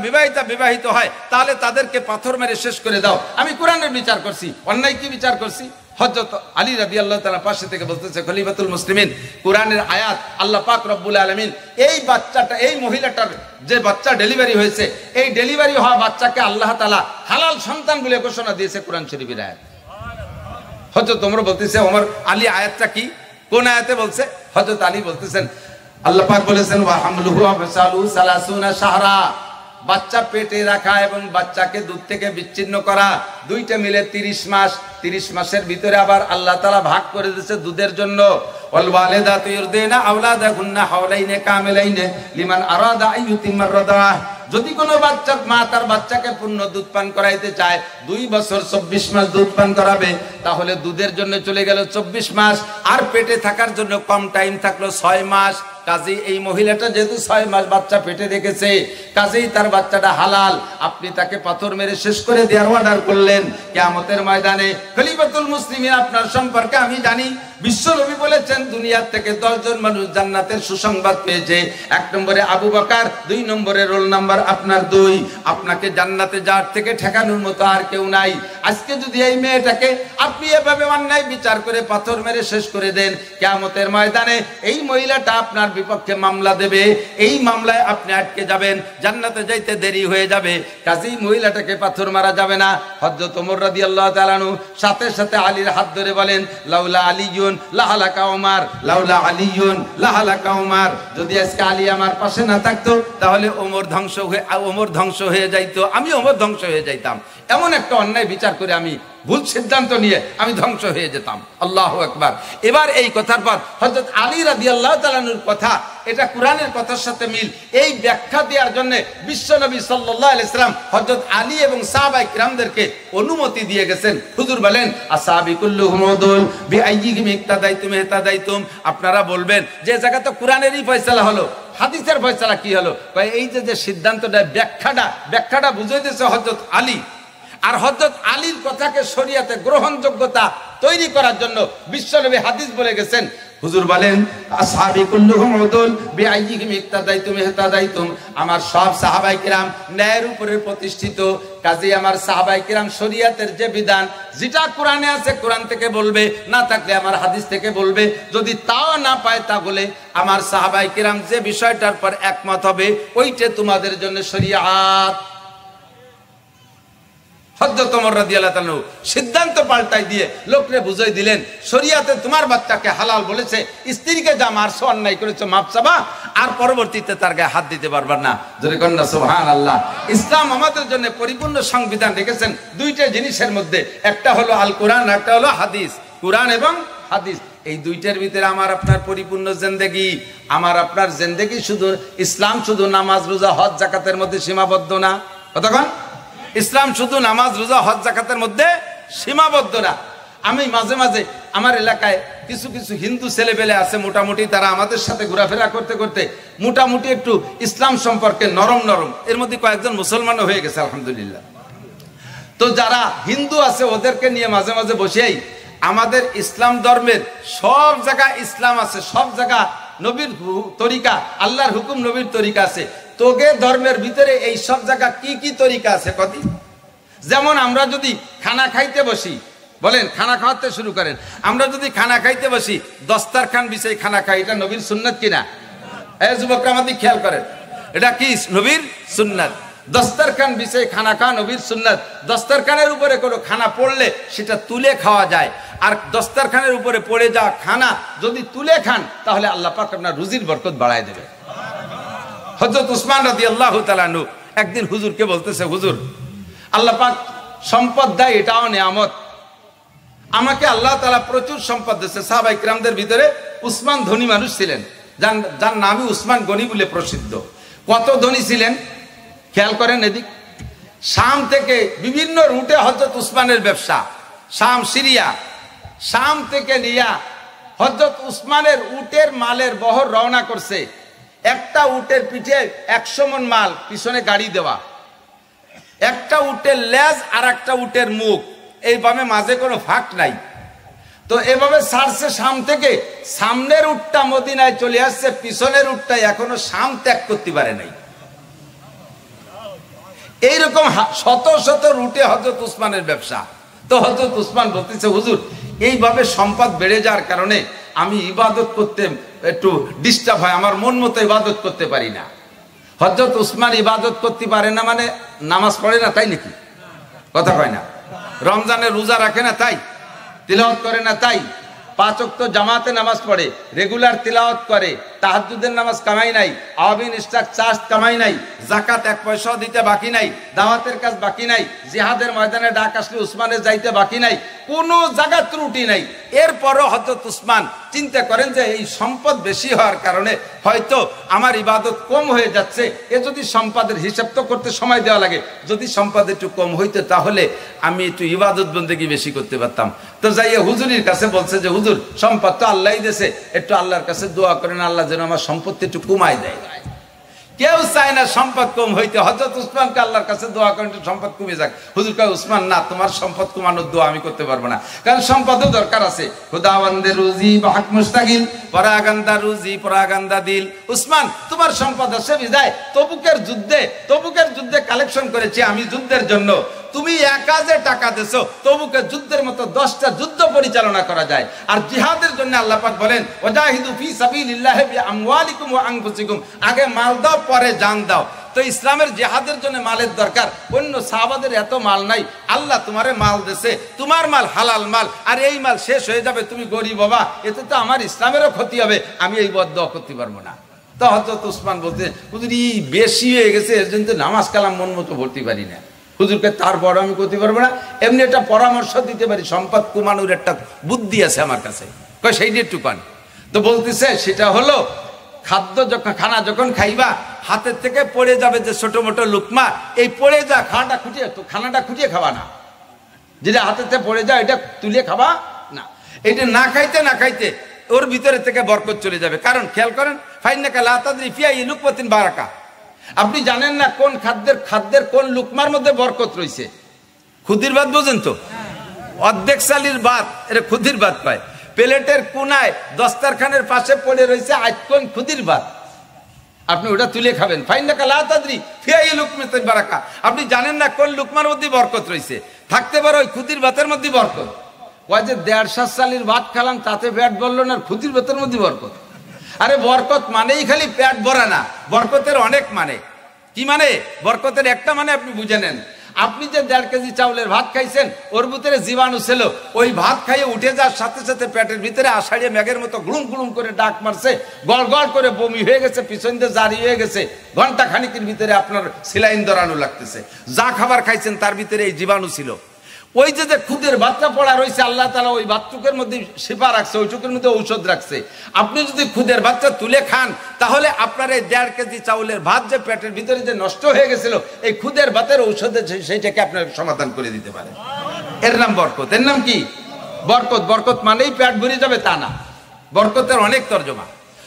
A: বিবাহিত হয় তাহলে তাদেরকে পাথর মেরে শেষ করে দাও। আমি কোরআনের বিচার করছি, অন্যায় কি বিচার করছি? হযরত আলী রাদিয়াল্লাহু তাআলা পাশে থেকে বলতেছে, খলিফাতুল মুসলিমিন, কোরআনের আয়াত, আল্লাহ পাক রব্বুল আলামিন এই বাচ্চাটা, এই মহিলাটার যে বাচ্চা ডেলিভারি হয়েছে, এই ডেলিভারি হওয়া বাচ্চাকে আল্লাহ তাআলা হালাল সন্তান বলে ঘোষণা দিয়েছে কোরআন শরীফের আয়াত। হযরত ওমর বলতেছে, ওমর, আলী আয়াতটা কি, কোন আয়াতে বলছে? হযরত আলী বলতেছেন, আল্লাহ পাক বলেছেন, ওয়া হামলুহু ওয়া ফিসালুহু 30 শাহরা, বাচ্চা পেটে রাখা এবং বাচ্চাকে দুধ থেকে বিচ্ছিন্ন করা, দুইটা মিলে 30 মাস। 30 মাসের ভিতরে আবার আল্লাহ তাআলা ভাগ করে দিয়েছে দুধের জন্য। ওয়াল ওয়ালিদাতু ইরদিনা আওলাদাহুন্না হাওলাইনে কামিলাইনে লিমান আরাদা আইয়ুতিমার রাদা। যদি কোনো মা তার বাচ্চাকে পূর্ণ দুধ পান করাইতে চায়, 2 বছর 24 মাস দুধ পান করাবে, তাহলে দুধের জন্য চলে গেল 24 মাস, আর পেটে থাকার জন্য কম টাইম থাকলো 6 মাস। কাজেই এই মহিলাটা যেহেতু 6 মাস বাচ্চা পেটে রেখেছে, কাজেই তার বাচ্চাটা হালাল। আপনি তাকে পাথর মেরে শেষ করে দেওয়ার অর্ডার করলেন। কিয়ামতের ময়দানে খলিফাতুল মুসলিমিন, আপনার সম্পর্কে আমি জানি, বিশ্বনবী বলেছেন দুনিয়ার থেকে 10 জন মানুষ জান্নাতের সুসংবাদ পেয়েছে। 1 নম্বরে আবু বকর, 2 নম্বরে রোল নাম্বার আপনার 2। আপনাকে জান্নাতে যাওয়ার থেকে ঠেকানোর মতো আর কেউ নাই। আজকে যদি এই মেয়েটাকে আপনি এভাবে অন্যায় বিচার করে পাথর মেরে শেষ করে দেন, কিয়ামতের ময়দানে এই মহিলাটা আপনার বিপক্ষে মামলা দেবে, এই মামলায় আপনি আটকে যাবেন, জান্নাতে যাইতে দেরি হয়ে যাবে। কাজেই মহিলাটাকে পাথর মারা যাবে না। হযরত ওমর রাদিয়াল্লাহু তাআলা আনহু সাথে সাথে আলীর হাত ধরে বলেন, লাউলা আলিয়ুন লাহালাকা ওমর, লাউলা আলিয়ুন লাহালাকা ওমর। যদি আজকে আলী আমার পাশে না থাকতো তাহলে ওমর ধ্বংস হয়ে যাইতো, আমি ওমর ধ্বংস হয়ে যাইতাম। এমন একটা অন্যায় বিচার করে আমি ভুল সিদ্ধান্ত নিয়ে আমি ধ্বংস হয়ে যেতাম। আল্লাহু আকবার। এবার এই কথার পর হযরত আলী রাদিয়াল্লাহু তাআলা আনহুর কথা, এটা কোরআনের কথার সাথে মিল, এই ব্যাখ্যা দেওয়ার জন্য বিশ্বনবী সাল্লাল্লাহু আলাইহি সাল্লাম হযরত আলী এবং সাহাবায়ে কিরামদেরকে অনুমতি দিয়ে গেছেন। হুজুর বলেন, আসহাবি কুল্লুহুম উদুল বিআইয়িহিম ইক্তাদাইতুম ইহতাদাইতুম। আপনারা বলবেন যে জায়গা তো কোরআনেরই ফয়সালা হলো, হাদিসের ফয়সালা কি হলো? এই যে সিদ্ধান্তটা, ব্যাখ্যাটা বুঝিয়ে দিয়েছে হযরত আলী। আর হযরত আলীর কথাকে শরীয়তে গ্রহণযোগ্যতা তৈরি করার জন্য বিশ্বনবী হাদিস বলে গেছেন। হুজুর বলেন, আসহাবি কুল্লুহুম উদুল বিআইয়িহিম ইক্তাদাইতুম ইহতাদাইতুম। আমার সব সাহাবায়ে কিরাম ন্যায়ের উপরে প্রতিষ্ঠিত। কাজেই আমার সাহাবায়ে কিরাম শরীয়তের যে বিধান, যেটা কোরআনে আছে কোরআন থেকে বলবে, না থাকলে আমার হাদিস থেকে বলবে। যদি তাও না পায় তাহলে আমার সাহাবায়ে কিরাম যে বিষয়টার পর একমত হবে, ওইটা তোমাদের জন্য শরীয়ত। হযরত ওমর রাদিয়াল্লাহু তাআলা সিদ্ধান্ত পাল্টাই দিয়ে লোকরে বুঝাই দিলেন, শরীয়তে তোমার বাচ্চাকে হালাল বলেছে, স্ত্রীকে যা মারছো, অন্যায় করেছো, মাপ চাবা, আর পরবর্তীতে তার গায়ে হাত দিতে পারবার না। যদি কন্যা সুবহানাল্লাহ। ইসলাম আমাদের জন্য পরিপূর্ণ সংবিধান রেখেছেন দুইটা জিনিসের মধ্যে, একটা হলো আল কোরআন, একটা হলো হাদিস। কোরআন এবং হাদিস, এই দুইটার ভিতরে আমার আপনার পরিপূর্ণ জিন্দেগি। আমার আপনার জিন্দেগি শুধু ইসলাম শুধু নামাজ রোজা হজ জাকাতের মধ্যে সীমাবদ্ধ না। কতক্ষণ? ইসলাম শুধু নামাজ রোজা হজ জাকাতের মধ্যে সীমাবদ্ধ না। আমি মাঝে মাঝে আমার এলাকায় কিছু কিছু হিন্দু ছেলেপেলে আছে, মোটামুটি তারা আমাদের সাথে ঘোরাফেরা করতে করতে মোটামুটি একটু ইসলাম সম্পর্কে নরম নরম, এর মধ্যে কয়েকজন মুসলমানও হয়ে গেছে আলহামদুলিল্লাহ। তো যারা হিন্দু আছে ওদেরকে নিয়ে মাঝে মাঝে বসেই আমাদের ইসলাম ধর্মের সব জায়গায় ইসলাম আছে, সব জায়গা নবীর তরিকা, আল্লাহর হুকুম নবীর তরিকা আছে, তোগে ধর্মের ভিতরে এই সব জায়গা কি কি তরিকা আছে কতি? যেমন আমরা যদি খানা খাইতে বসি, বলেন খানা খাওয়াতে শুরু করেন, আমরা যদি খানা খাইতে বসি দস্তারখান বিছাই খানা খাই, এটা নবীর সুন্নাত কিনা? এই যুবকরা আমাদের খেয়াল করেন, এটা কি নবীর সুন্নাত? দস্তারখান বিছাই খানা খাওয়া নবীর সুন্নাত। দস্তারখানের উপরে কোনো খানা পড়লে সেটা তুলে খাওয়া যায়, আর দস্তারখানের উপরে পড়ে যাওয়া খানা যদি তুলে খান তাহলে আল্লাহ পাক আপনার রুজির বরকত বাড়ায় দেবে। হযরত উসমান রাদিয়াল্লাহু তাআলা আনহু একদিন হুজুরকে বলতেছে, হুজুর আল্লাহ পাক সম্পদ দেয়, এটাও নিয়ামত। আমাকে আল্লাহ তাআলা প্রচুর সম্পদ দিয়েছে। সাহাবায়ে কিরামদের ভিতরে উসমান ধনী মানুষ ছিলেন, যার নামই উসমান গনি বলে প্রসিদ্ধ। কত ধনী ছিলেন খেয়াল করেন এদিক। শাম থেকে বিভিন্ন রুটে হযরত উসমানের ব্যবসা, শাম, সিরিয়া, শাম থেকে নিয়া হযরত উসমানের উটের মালের বহর রওনা করছে। একটা উটের পিঠে 100 মণ মাল, পিছনে গাড়ি দেওয়া, একটা উটের লেজ আর একটা উটের মুখ, এইভাবে মাঝে কোনো ফাঁক নাই। তো এভাবে ছাড়ছে শাম থেকে, সামনের উটটা মদিনায় চলে আসছে, পিছনের উটটা এখনো শাম ত্যাগ করতে পারে নাই। এইরকম শত শত রুটে হযরত উসমানের ব্যবসা। তো হযরত উসমান বলতেছে, হুজুর এইভাবে সম্পদ বেড়ে যাওয়ার কারণে আমি ইবাদত করতে একটু ডিস্টার্ব হয়, আমার মন মতো ইবাদত করতে পারি না। হযরত উসমান ইবাদত করতে পারে না মানে নামাজ পড়ে না তাই নাকি? কথা কয় না। রমজানে রোজা রাখে না তাই? তিলাওয়াত করে না তাই? 5 ওয়াক্ত জামাতে নামাজ পড়ে, রেগুলার তিলাওয়াত করে, তাহাজ্জুদের নামাজ কামাই নাই, আওয়াবিন স্টাক চার্জ কামাই নাই, যাকাত 1 পয়সাও দিতে বাকি নাই, দাওয়াতের কাজ বাকি নাই, জিহাদের ময়দানে ডাক আসলে উসমানের যাইতে বাকি নাই, কোনো জায়গা ত্রুটি নাই। এরপরও হযরত উসমান চিন্তা করেন যে এই সম্পদ বেশি হওয়ার কারণে হয়তো আমার ইবাদত কম হয়ে যাচ্ছে, এ যদি সম্পদের হিসাব তো করতে সময় দেওয়া লাগে, যদি সম্পদ একটু কম হইতো তাহলে আমি একটু ইবাদত বন্দেগী বেশি করতে পারতাম। তো যাইয়া হুজুরের কাছে বলছে যে হুজুর সম্পদ তো আল্লাহই দিয়েছে, একটু আল্লাহর কাছে দোয়া করেন আল্লাহ যেন আমার সম্পত্তি একটু কমাই দেয়। কেউ চায় না সম্পদ কম হইতে। হযরত উসমানকে আল্লাহর কাছে দোয়া করেন সম্পদ কমে যাক। হুজুর কয়, উসমান না, তোমার সম্পদ কমানোর দোয়া আমি করতে পারবো না, কারণ সম্পদও দরকার আছে। খুদাওয়ান্দে রুজি বাহাক মুস্তাকিল, পরাগান্দা রুজি পরাগান্দা দিল। উসমান তোমার সম্পদ আছে বিদায় তবুকের যুদ্ধে কালেকশন করেছি আমি যুদ্ধের জন্য। তুমি একা যে টাকা দেছো, তবুকে যুদ্ধের মতো 10টা যুদ্ধ পরিচালনা করা যায়। আর জিহাদের জন্য আল্লাহ পাক বলেন, ওয়াজাহিদু ফি সাবিলিল্লাহি বিআমওয়ালিকুম ওয়া আনফুসিকুম, আগে মাল দাও পরে জান দাও। তো ইসলামের জিহাদের জন্য মালের দরকার। অন্য সাহাবাদের এত মাল নাই, আল্লাহ তোমারে মাল দেছে, তোমার মাল হালাল মাল, আর এই মাল শেষ হয়ে যাবে, তুমি গরিব বাবা, এতে তো আমার ইসলামেরও ক্ষতি হবে, আমি এই বদদোয়া করতে পারবো না। তো হযরত উসমান বলতে, হুজুর বেশি হয়ে গেছে, এর জন্য নামাজ কালাম মন মতো ভর্তি পারি না। হুজুরকে তার বড় আমি করতে পারবো না, এমনি একটা পরামর্শ দিতে পারি, সম্পদ কমানোর একটা বুদ্ধি আছে আমার কাছে, কয় সেইটা একটু পান। তো বলতেছে সেটা হলো খানা যখন খাইবা, হাতের থেকে পড়ে যাবে যে ছোট মোটো লুকমা, এই পড়ে যা খানাটা খুঁটিয়ে খাবা না, যেটা হাতের থেকে পড়ে যায় এটা তুলে খাবা না। এটা না খাইতে ওর ভিতরে থেকে বরকত চলে যাবে। কারণ খেয়াল করেন, ফাইন্নাকা লা তাদরি ফি আইয়ি লুকমাতিন বারাকা, আপনি জানেন না কোন খাদ্যের কোন লুকমার মধ্যে বরকত রয়েছে। খুদির ভাত বোঝেন তো, অর্ধেক চালির ভাত, এটা খুদির ভাত পায়। প্লেটের কোনায় দস্তারখানের পাশে পড়ে রয়েছে আজকন খুদির ভাত, আপনি ওটা তুলে খাবেন। ফাইন্নাকা লা তাদরি ফি আইয়ি লুকমাতিন বারাকা, আপনি জানেন না কোন লুকমার মধ্যে বরকত রয়েছে। থাকতে পারে ওই খুদির ভাতের মধ্যে বরকত। ওই যে 150 চালির ভাত খেলাম তাতে পেট ভরলো না, খুদির ভাতের মধ্যে বরকত। আরে বরকত মানেই খালি পেট ভরা না, বরকতের অনেক মানে। কি মানে? বরকতের একটা মানে আপনি বুঝে নেন, আপনি যে 1.5 কেজি চাউলের ভাত খাইছেন ওর ভিতরে জীবাণু ছিল, ওই ভাত খাইয়ে উঠে যাওয়ার সাথে সাথে পেটের ভিতরে আষাঢ়িয়া মেঘের মতো গুলুম গুলুম করে ডাক মারছে, গড় গড় করে বমি হয়ে গেছে, পিছন দিয়ে জারি হয়ে গেছে, ঘন্টা খানিকের ভিতরে আপনার সেলাইন ধরানো লাগতেছে। যা খাবার খাইছেন তার ভিতরে এই জীবাণু ছিল। ওই যে খুদের বাচ্চা পড়া রয়েছে, আল্লাহ তাআলা ওই বাচ্চুকের মধ্যে শিফা রাখছে, ওই চোখের মধ্যে ঔষধ রাখছে। আপনি যদি খুদের বাচ্চা তুলে খান তাহলে আপনার এই 1.5 কেজি চাউলের ভাত যে পেটের ভিতরে যে নষ্ট হয়ে গেছিল, এই খুদের ভাতের ঔষধে সেইটাকে আপনার সমাধান করে দিতে পারে। এর নাম বরকত। এর নাম কি? বরকত। বরকত মানেই পেট ভরে যাবে তা না, বরকতের অনেক তর্জমা।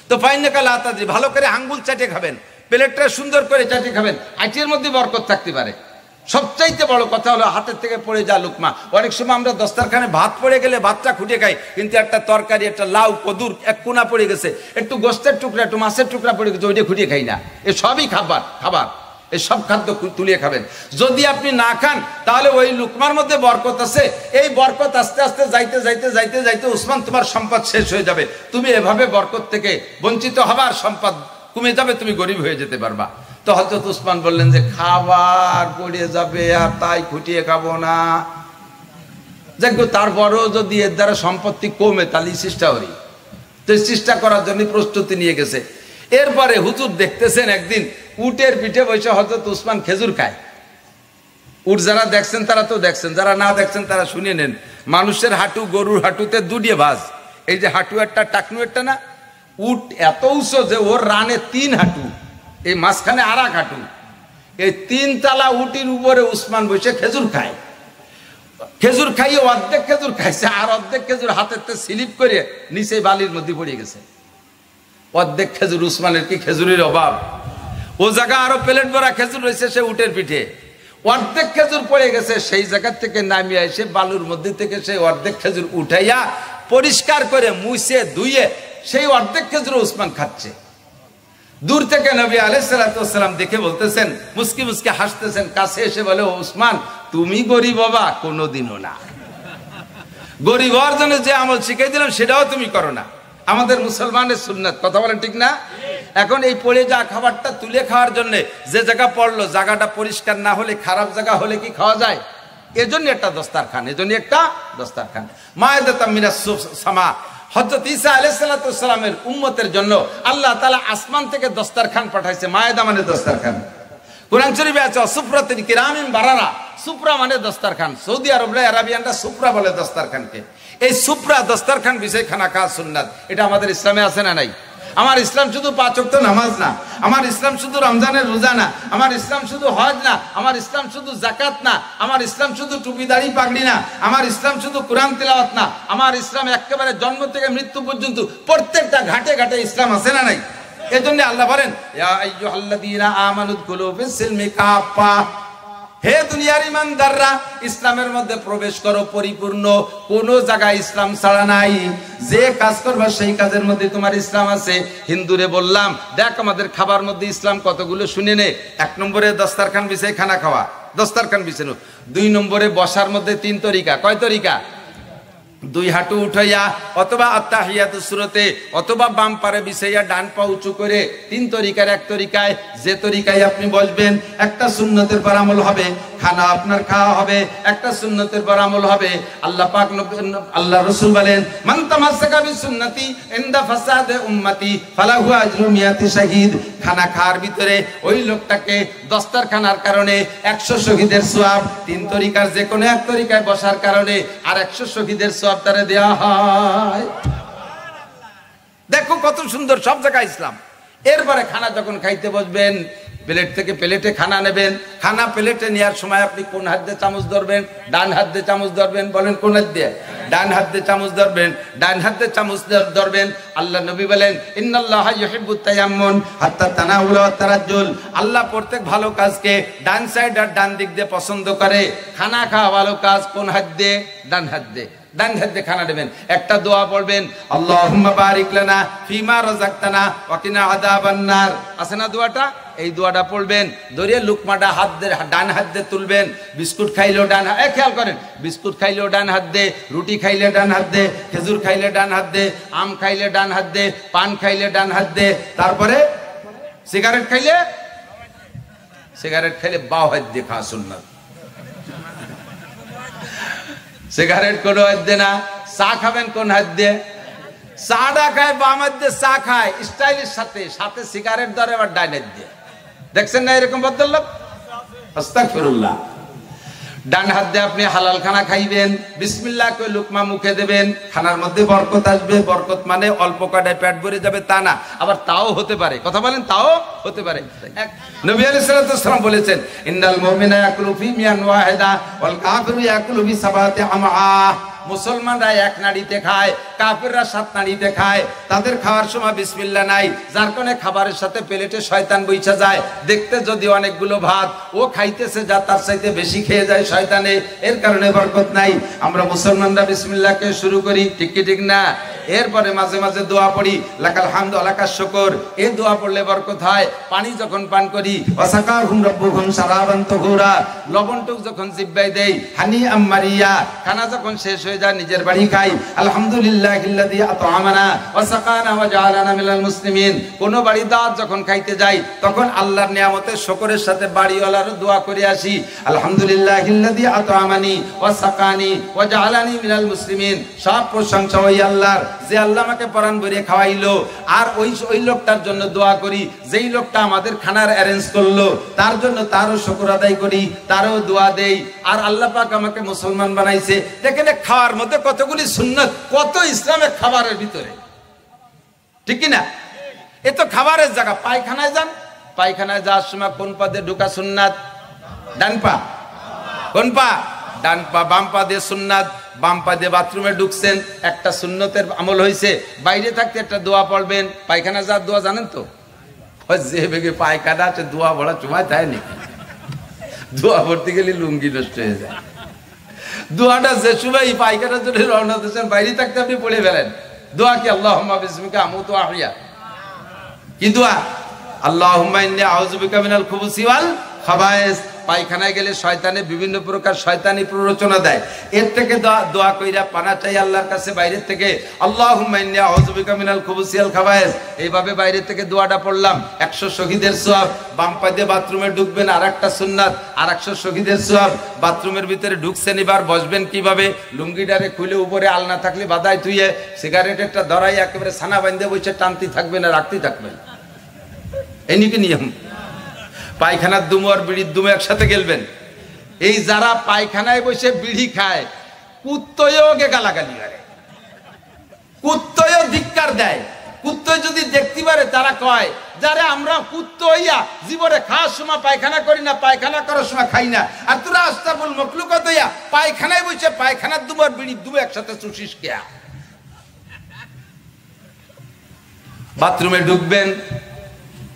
A: তো ফাইনাকা লা তাদরি, ভালো করে আঙ্গুল চাটে খাবেন, প্লেটটা সুন্দর করে চাটে খাবেন, আইটের মধ্যে বরকত থাকতে পারে। সবচাইতে বড় কথা হলো হাতের থেকে পড়ে যা লুকমা। অনেক সময় আমরা দস্তারখানে ভাত পড়ে গেলে ভাতটা খুঁটে খাই, কিন্তু একটা তরকারি, একটা লাউ, কদুর এক কোনা পড়ে গেছে, একটু গোস্তের টুকরা, একটু মাছের টুকরা পড়ে গেছে, ওইটা খুঁটে খাই না। এ সবই খাবার, এই সব খাদ্য তুলিয়ে খাবেন। যদি আপনি না খান তাহলে ওই লুকমার মধ্যে বরকত আছে, এই বরকত আস্তে আস্তে যাইতে যাইতে যাইতে যাইতে উসমান তোমার সম্পদ শেষ হয়ে যাবে, তুমি এভাবে বরকত থেকে বঞ্চিত হবার, সম্পদ কমে যাবে, তুমি গরিব হয়ে যেতে পারবা। তো হযরত উসমান বললেন যে খাবার পড়ে যাবে আর তাই খুঁটিয়ে খাবো না। দেখো তারপরেও যদি এর দ্বারা সম্পত্তি কমে তাহলে চেষ্টা করি। তো চেষ্টা করার জন্য প্রস্তুতি নিয়ে গেছে। এরপরে হুজুর দেখতেছেন একদিন উটের পিঠে বসে হযরত উসমান খেজুর খায়। উট যারা দেখছেন তারা তো দেখছেন, যারা না দেখছেন তারা শুনে নেন। মানুষের হাঁটু, গরুর হাঁটুতে দুটিয়ে ভাঁজ, এই যে হাঁটু একটা টাকনু একটা না, উট এত উঁচু যে ওর রানে 3 হাঁটু, এই মাঝখানে আর 1 হাঁটু, এই 3 তলা উটির উপরে উসমান বসে খেজুর খায়। খেজুর খাইয়ে অর্ধেক খেজুর খাইছে, আর অর্ধেক খেজুর হাতেতে স্লিপ করে নিচে বালির মধ্যে পড়ে গেছে। অর্ধেক খেজুর, উসমানের কি খেজুরের অভাব? ও জায়গা আরো প্লেট ভরা খেজুর রয়েছে, সে উটের পিঠে অর্ধেক খেজুর পড়ে গেছে। সেই জায়গা থেকে নামিয়ে এসে বালুর মধ্যে থেকে সেই অর্ধেক খেজুর উঠাইয়া পরিষ্কার করে মুছে ধুয়ে সেই অর্ধেক খেজুর উসমান খাচ্ছে। দূর থেকে নবী আলাইহিস সালাতু ওয়াস সালাম দেখে বলতেছেন, মুস্কি মুস্কি হাসতেছেন, কাছে এসে বলে, উসমান তুমি গরিব বাবা? কোনোদিনও না। গরিব হওয়ার জন্য যে আমল শিখাই দিলাম সেটাও তুমি করো না। আমাদের মুসলমানের সুন্নাত, কথা বলেন ঠিক না? এখন এই পড়ে যা খাবারটা তুলে খাওয়ার জন্য যে জায়গা পড়লো, জায়গাটা পরিষ্কার না হলে, খারাপ জায়গা হলে কি খাওয়া যায়? এজন্য একটা দস্তারখান, এজন্য একটা দস্তারখান। মায়েদাতাম মিনাস সামা, হযরত ঈসা আলাইহিস সালাতু ওয়াস সালামের উম্মতের জন্য আল্লাহ তাআলা আসমান থেকে দস্তারখান পাঠাইছে। মায়েদা মানে দস্তারখান। কুরআন শরীফে আছে সুফরাতুন কিরামিন বারারা, সুফরা মানে দস্তারখান। সৌদি আরবরা, আরাবিয়ানরা সুফরা বলে দস্তারখানকে। এই সুফরা দস্তারখান বিষয় খানা খাওয়া সুন্নাত, এটা আমাদের ইসলামে আছে না নাই? আমার ইসলাম শুধু 5 ওয়াক্ত নামাজ না, আমার ইসলাম শুধু রমজানের রোজা না, আমার ইসলাম শুধু হজ না, আমার ইসলাম শুধু যাকাত না, আমার ইসলাম শুধু টুপি দাড়ি পাগড়ি না, আমার ইসলাম শুধু কোরআন তিলাওয়াত না, আমার ইসলাম একেবারে জন্ম থেকে মৃত্যু পর্যন্ত প্রত্যেকটা ঘাটে ঘাটে ইসলাম আছে না নাই? এজন্য আল্লাহ বলেন, ইয়া আইয়ুহাল্লাযীনা আমানু দুখুলু ফিস-সিলমি কাফা, হে দুনিয়ার ইমানদাররা ইসলামের মধ্যে প্রবেশ করো পরিপূর্ণ। কোন জায়গায় ইসলাম ছাড়া নাই। যে কাজ করবা সেই কাজের মধ্যে তোমার ইসলাম আছে। হিন্দুরে বললাম, দেখ আমাদের খাবার মধ্যে ইসলাম কতগুলো শুনে নে। 1 নম্বরে দস্তারখান বিছাই খানা খাওয়া, দস্তারখান বিছানো। 2 নম্বরে বসার মধ্যে 3 তরিকা। কয় তরিকা? 2 হাঁটু উঠাইয়া, অথবা আত্তাহিয়াতুস সূরাতে, অথবা বাম পারে বিছাইয়া ডান পা উঁচু করে। 3 তরিকার 1 তরিকায়, যে তরিকায় আপনি বসবেন একটা সুন্নতের পর আমল হবে, খানা আপনার খাওয়া হবে একটা সুন্নতের পর আমল হবে। আল্লাহ পাক, আল্লাহ রাসূল বলেন, মান তামাসসাকা বিসুন্নতি ইনদা ফাসাদে উম্মতি ফালাহু আজরু মিয়াতি শাহীদ। খানা খাওয়ার ভিতরে ওই লোকটাকে দস্তারখানার কারণে 100 শহীদের সওয়াব, 3 তরিকার যে কোনো 1 তরিকায় বসার কারণে আর 100 শহীদের সওয়াব তারে দেওয়া হয়। দেখো কত সুন্দর, সব জায়গায় ইসলাম। এরপরে খানা যখন খাইতে বসবেন, প্লেট থেকে প্লেটে খানা নেবেন। খানা প্লেটে নেওয়ার সময় আপনি কোন হাত দিয়ে চামচ ধরবেন? ডান হাত দিয়ে চামচ ধরবেন। বলেন কোন হাত দিয়ে? ডান হাত দিয়ে চামচ ধরবেন, ডান হাত দিয়ে চামচ ধরবেন। আল্লাহ নবী বলেন, ইন্নাল্লাহা ইউহিব্বুত তায়াম্মুন হাত্তা তানাউল ওয়া তারাজ্জুল। আল্লাহ প্রত্যেক ভালো কাজকে ডান সাইড আর ডান দিক দিয়ে পছন্দ করে। খানা খাওয়া ভালো কাজ কোন হাত দিয়ে? ডান হাত দিয়ে। ডান হাত দিয়ে খানা নেবেন। একটা দোয়া পড়বেন, আল্লাহুম্মা বারিক লানা ফিমা রাযাকতানা ওয়া কিনা আযাবান নার। আছে না দোয়াটা? এই দোয়াটা পড়বেন। ধরে লুকমাটা হাত দিয়ে, ডান হাত দিয়ে তুলবেন। বিস্কুট খাইলেও ডান হাত, খেয়াল করেন, বিস্কুট খাইলেও ডান হাত দে, রুটি খাইলে ডান হাত দে, খেজুর খাইলে ডান হাত দে, আম খাইলে ডান হাত দে, পান খাইলে ডান হাত দে। তারপরে সিগারেট খাইলে বাও হাত দিয়ে খাওয়া সুন্নাত। সিগারেট কোন হাত দিয়ে না। চা খাবেন কোন হাত দিয়ে? চাটা খায় বাম হাত দিয়ে, চা খায় স্টাইলের সাথে, সাথে সিগারেট ধরে আবার ডাইন হাত দিয়ে। দেখছেন না এরকম ভদ্রলোক? আস্তাগফিরুল্লাহ। ডান হাত দিয়ে আপনি হালাল খানা খাইবেন, বিসমিল্লাহ কই লুকমা মুখে দেবেন, খানার মধ্যে বরকত আসবে। বরকত মানে অল্প কয়টায় পেট ভরে যাবে তা না, আবার তাও হতে পারে। কথা বলেন, তাও হতে পারে। নবী আলাইহিস সালাম বলেছেন, ইন্নাল মুমিনা ইয়াকুলু ফি মিয়ান ওয়াহিদা ওয়াল কাফিরু ইয়াকুলু ফি সাবাতি আমআ। মুসলমানরা এক নাড়িতে খায়, কাফেররা 7 নাড়িতে খায়। তাদের খাওয়ার সময় বিসমিল্লাহ নাই, যার কারণে খাবারের সাথে প্লেটে শয়তান বইছা যায়। দেখতে যদি অনেকগুলো ভাত, ও খাইতেছে যা তার চাইতে বেশি খেয়ে যায় শয়তানে, এর কারণে বরকত নাই। আমরা মুসলমানরা বিসমিল্লাহকে শুরু করি, ঠিক কি ঠিক না? এরপরে মাঝে মাঝে দোয়া পড়ি, লাকাল হামদু লাকাশ শুকর। এই দোয়া পড়লে বরকত হয়। পানি যখন পান করি, ওয়াসাকাহুম রাব্বুহুম শারাবান তাহুরা। লবণটুক যখন জিহ্বায় দেই, হানি আম্মারিয়া। খানা যখন শেষ হয়ে যায়, নিজের বাড়ি খাই, আলহামদুলিল্লাহিল্লাযী আত'আমানা ওয়া সাকানা ওয়া জাআলানা মিনাল মুসলিমিন। কোন বাড়ি দাওয়াত যখন খাইতে যাই, তখন আল্লাহর নিয়ামতের শুকরের সাথে বাড়িওয়ালারও দোয়া করে আসি, আলহামদুলিল্লাহিল্লাযী আত'আমানি ওয়া সাকানি ওয়া জাআলানি মিনাল মুসলিমিন। সব প্রশংসা ওই আল্লাহর, যে আল্লাহ আমাকে পরাণ ভরিয়ে খাওয়াইলো। আর ওই লোকটার জন্য দোয়া করি, যেই লোকটা আমাদের খানার অ্যারেঞ্জ করলো, তার জন্য তারও শুকর আদায় করি, তারও দোয়া দেই। আর আল্লাহ পাক আমাকে মুসলমান বানাইছে। দেখেন খাওয়ার মধ্যে কতগুলি সুন্নাত, কত ইসলামের খাবারের ভিতরে, ঠিক কি না? এ তো খাবারের জায়গা। পায়খানায় যান, পায়খানায় যাওয়ার সময় কোন পা দিয়ে ঢোকা সুন্নাত? ডান পা। কোন পা? ডান পা। বাম পা দিয়ে সুন্নাত। বাম পা দিয়ে বাথরুমে ঢুকছেন, একটা সুন্নতের আমল হয়েছে। বাইরে থাকতে একটা দোয়া পড়বেন। পায়খানা যাওয়ার দোয়া জানেন তো? যে বেগে পায়খানা আছে, দোয়া বড়া চুমায় তাই নাকি? দোয়া পড়তে গেলে লুঙ্গি নষ্ট হয়ে যায়। দোয়াটা যে সময় পায়খানার জন্য রওনা দিয়েছেন, বাইরে থাকতে আপনি পড়ে ফেলেন। দোয়া কি? আল্লাহুম্মা বিসমিকা আমুতু ওয়া আহইয়া। কি দোয়া? আল্লাহুম্মা ইন্নী আউযু বিকা মিনাল খুবুসি ওয়াল খাবায়েস। পায়খানায় গেলে শয়তানে বিভিন্ন প্রকার শয়তানি প্ররোচনা দেয়। এর থেকে দোয়া কইরা পানা চাই আল্লাহর কাছে বাইরের থেকে, আল্লাহুম্মা ইন্নী আউযু বিকা মিনাল খুবুসি ওয়াল খাবায়েস। এইভাবে বাইরে থেকে দোয়াটা পড়লাম। 100 শহীদের সওয়াব। বাম পা দিয়ে বাথরুমে ঢুকবেন, আরেকটা সুন্নাত। আর 100 শহীদের সওয়াব। বাথরুমের ভিতরে ঢুকছেন, এবার বসবেন কিভাবে? লুঙ্গিটারে খুলে উপরে আলনা থাকলে বাদায় থুইয়ে, সিগারেট একটা ধরাই একেবারে ছানা বাঁধে বসে টানতে থাকবেন আর রাখতেই থাকবেন। এই নাকি নিয়ম? পায়খানার দুমো আর বিড়ির দুমো একসাথে গেলবেন। এই যারা পায়খানায় বসে বিড়ি খায়, কুত্তয়ও গে গালাগালি করে, কুত্তয়ও ধিক্কার দেয়। কুত্তয় যদি দেখতে পারে, তারা কয়, যারা আমরা কুত্ত হইয়া জীবনে খাওয়ার সময় পায়খানা করি না, পায়খানা করার সময় খাই না, আর তোরা আস্তাবুল মখলুকাত হইয়া পায়খানায় বসে পায়খানার দুমো আর বিড়ির দুমো একসাথে চুষিস কে? বাথরুমে ঢুকবেন,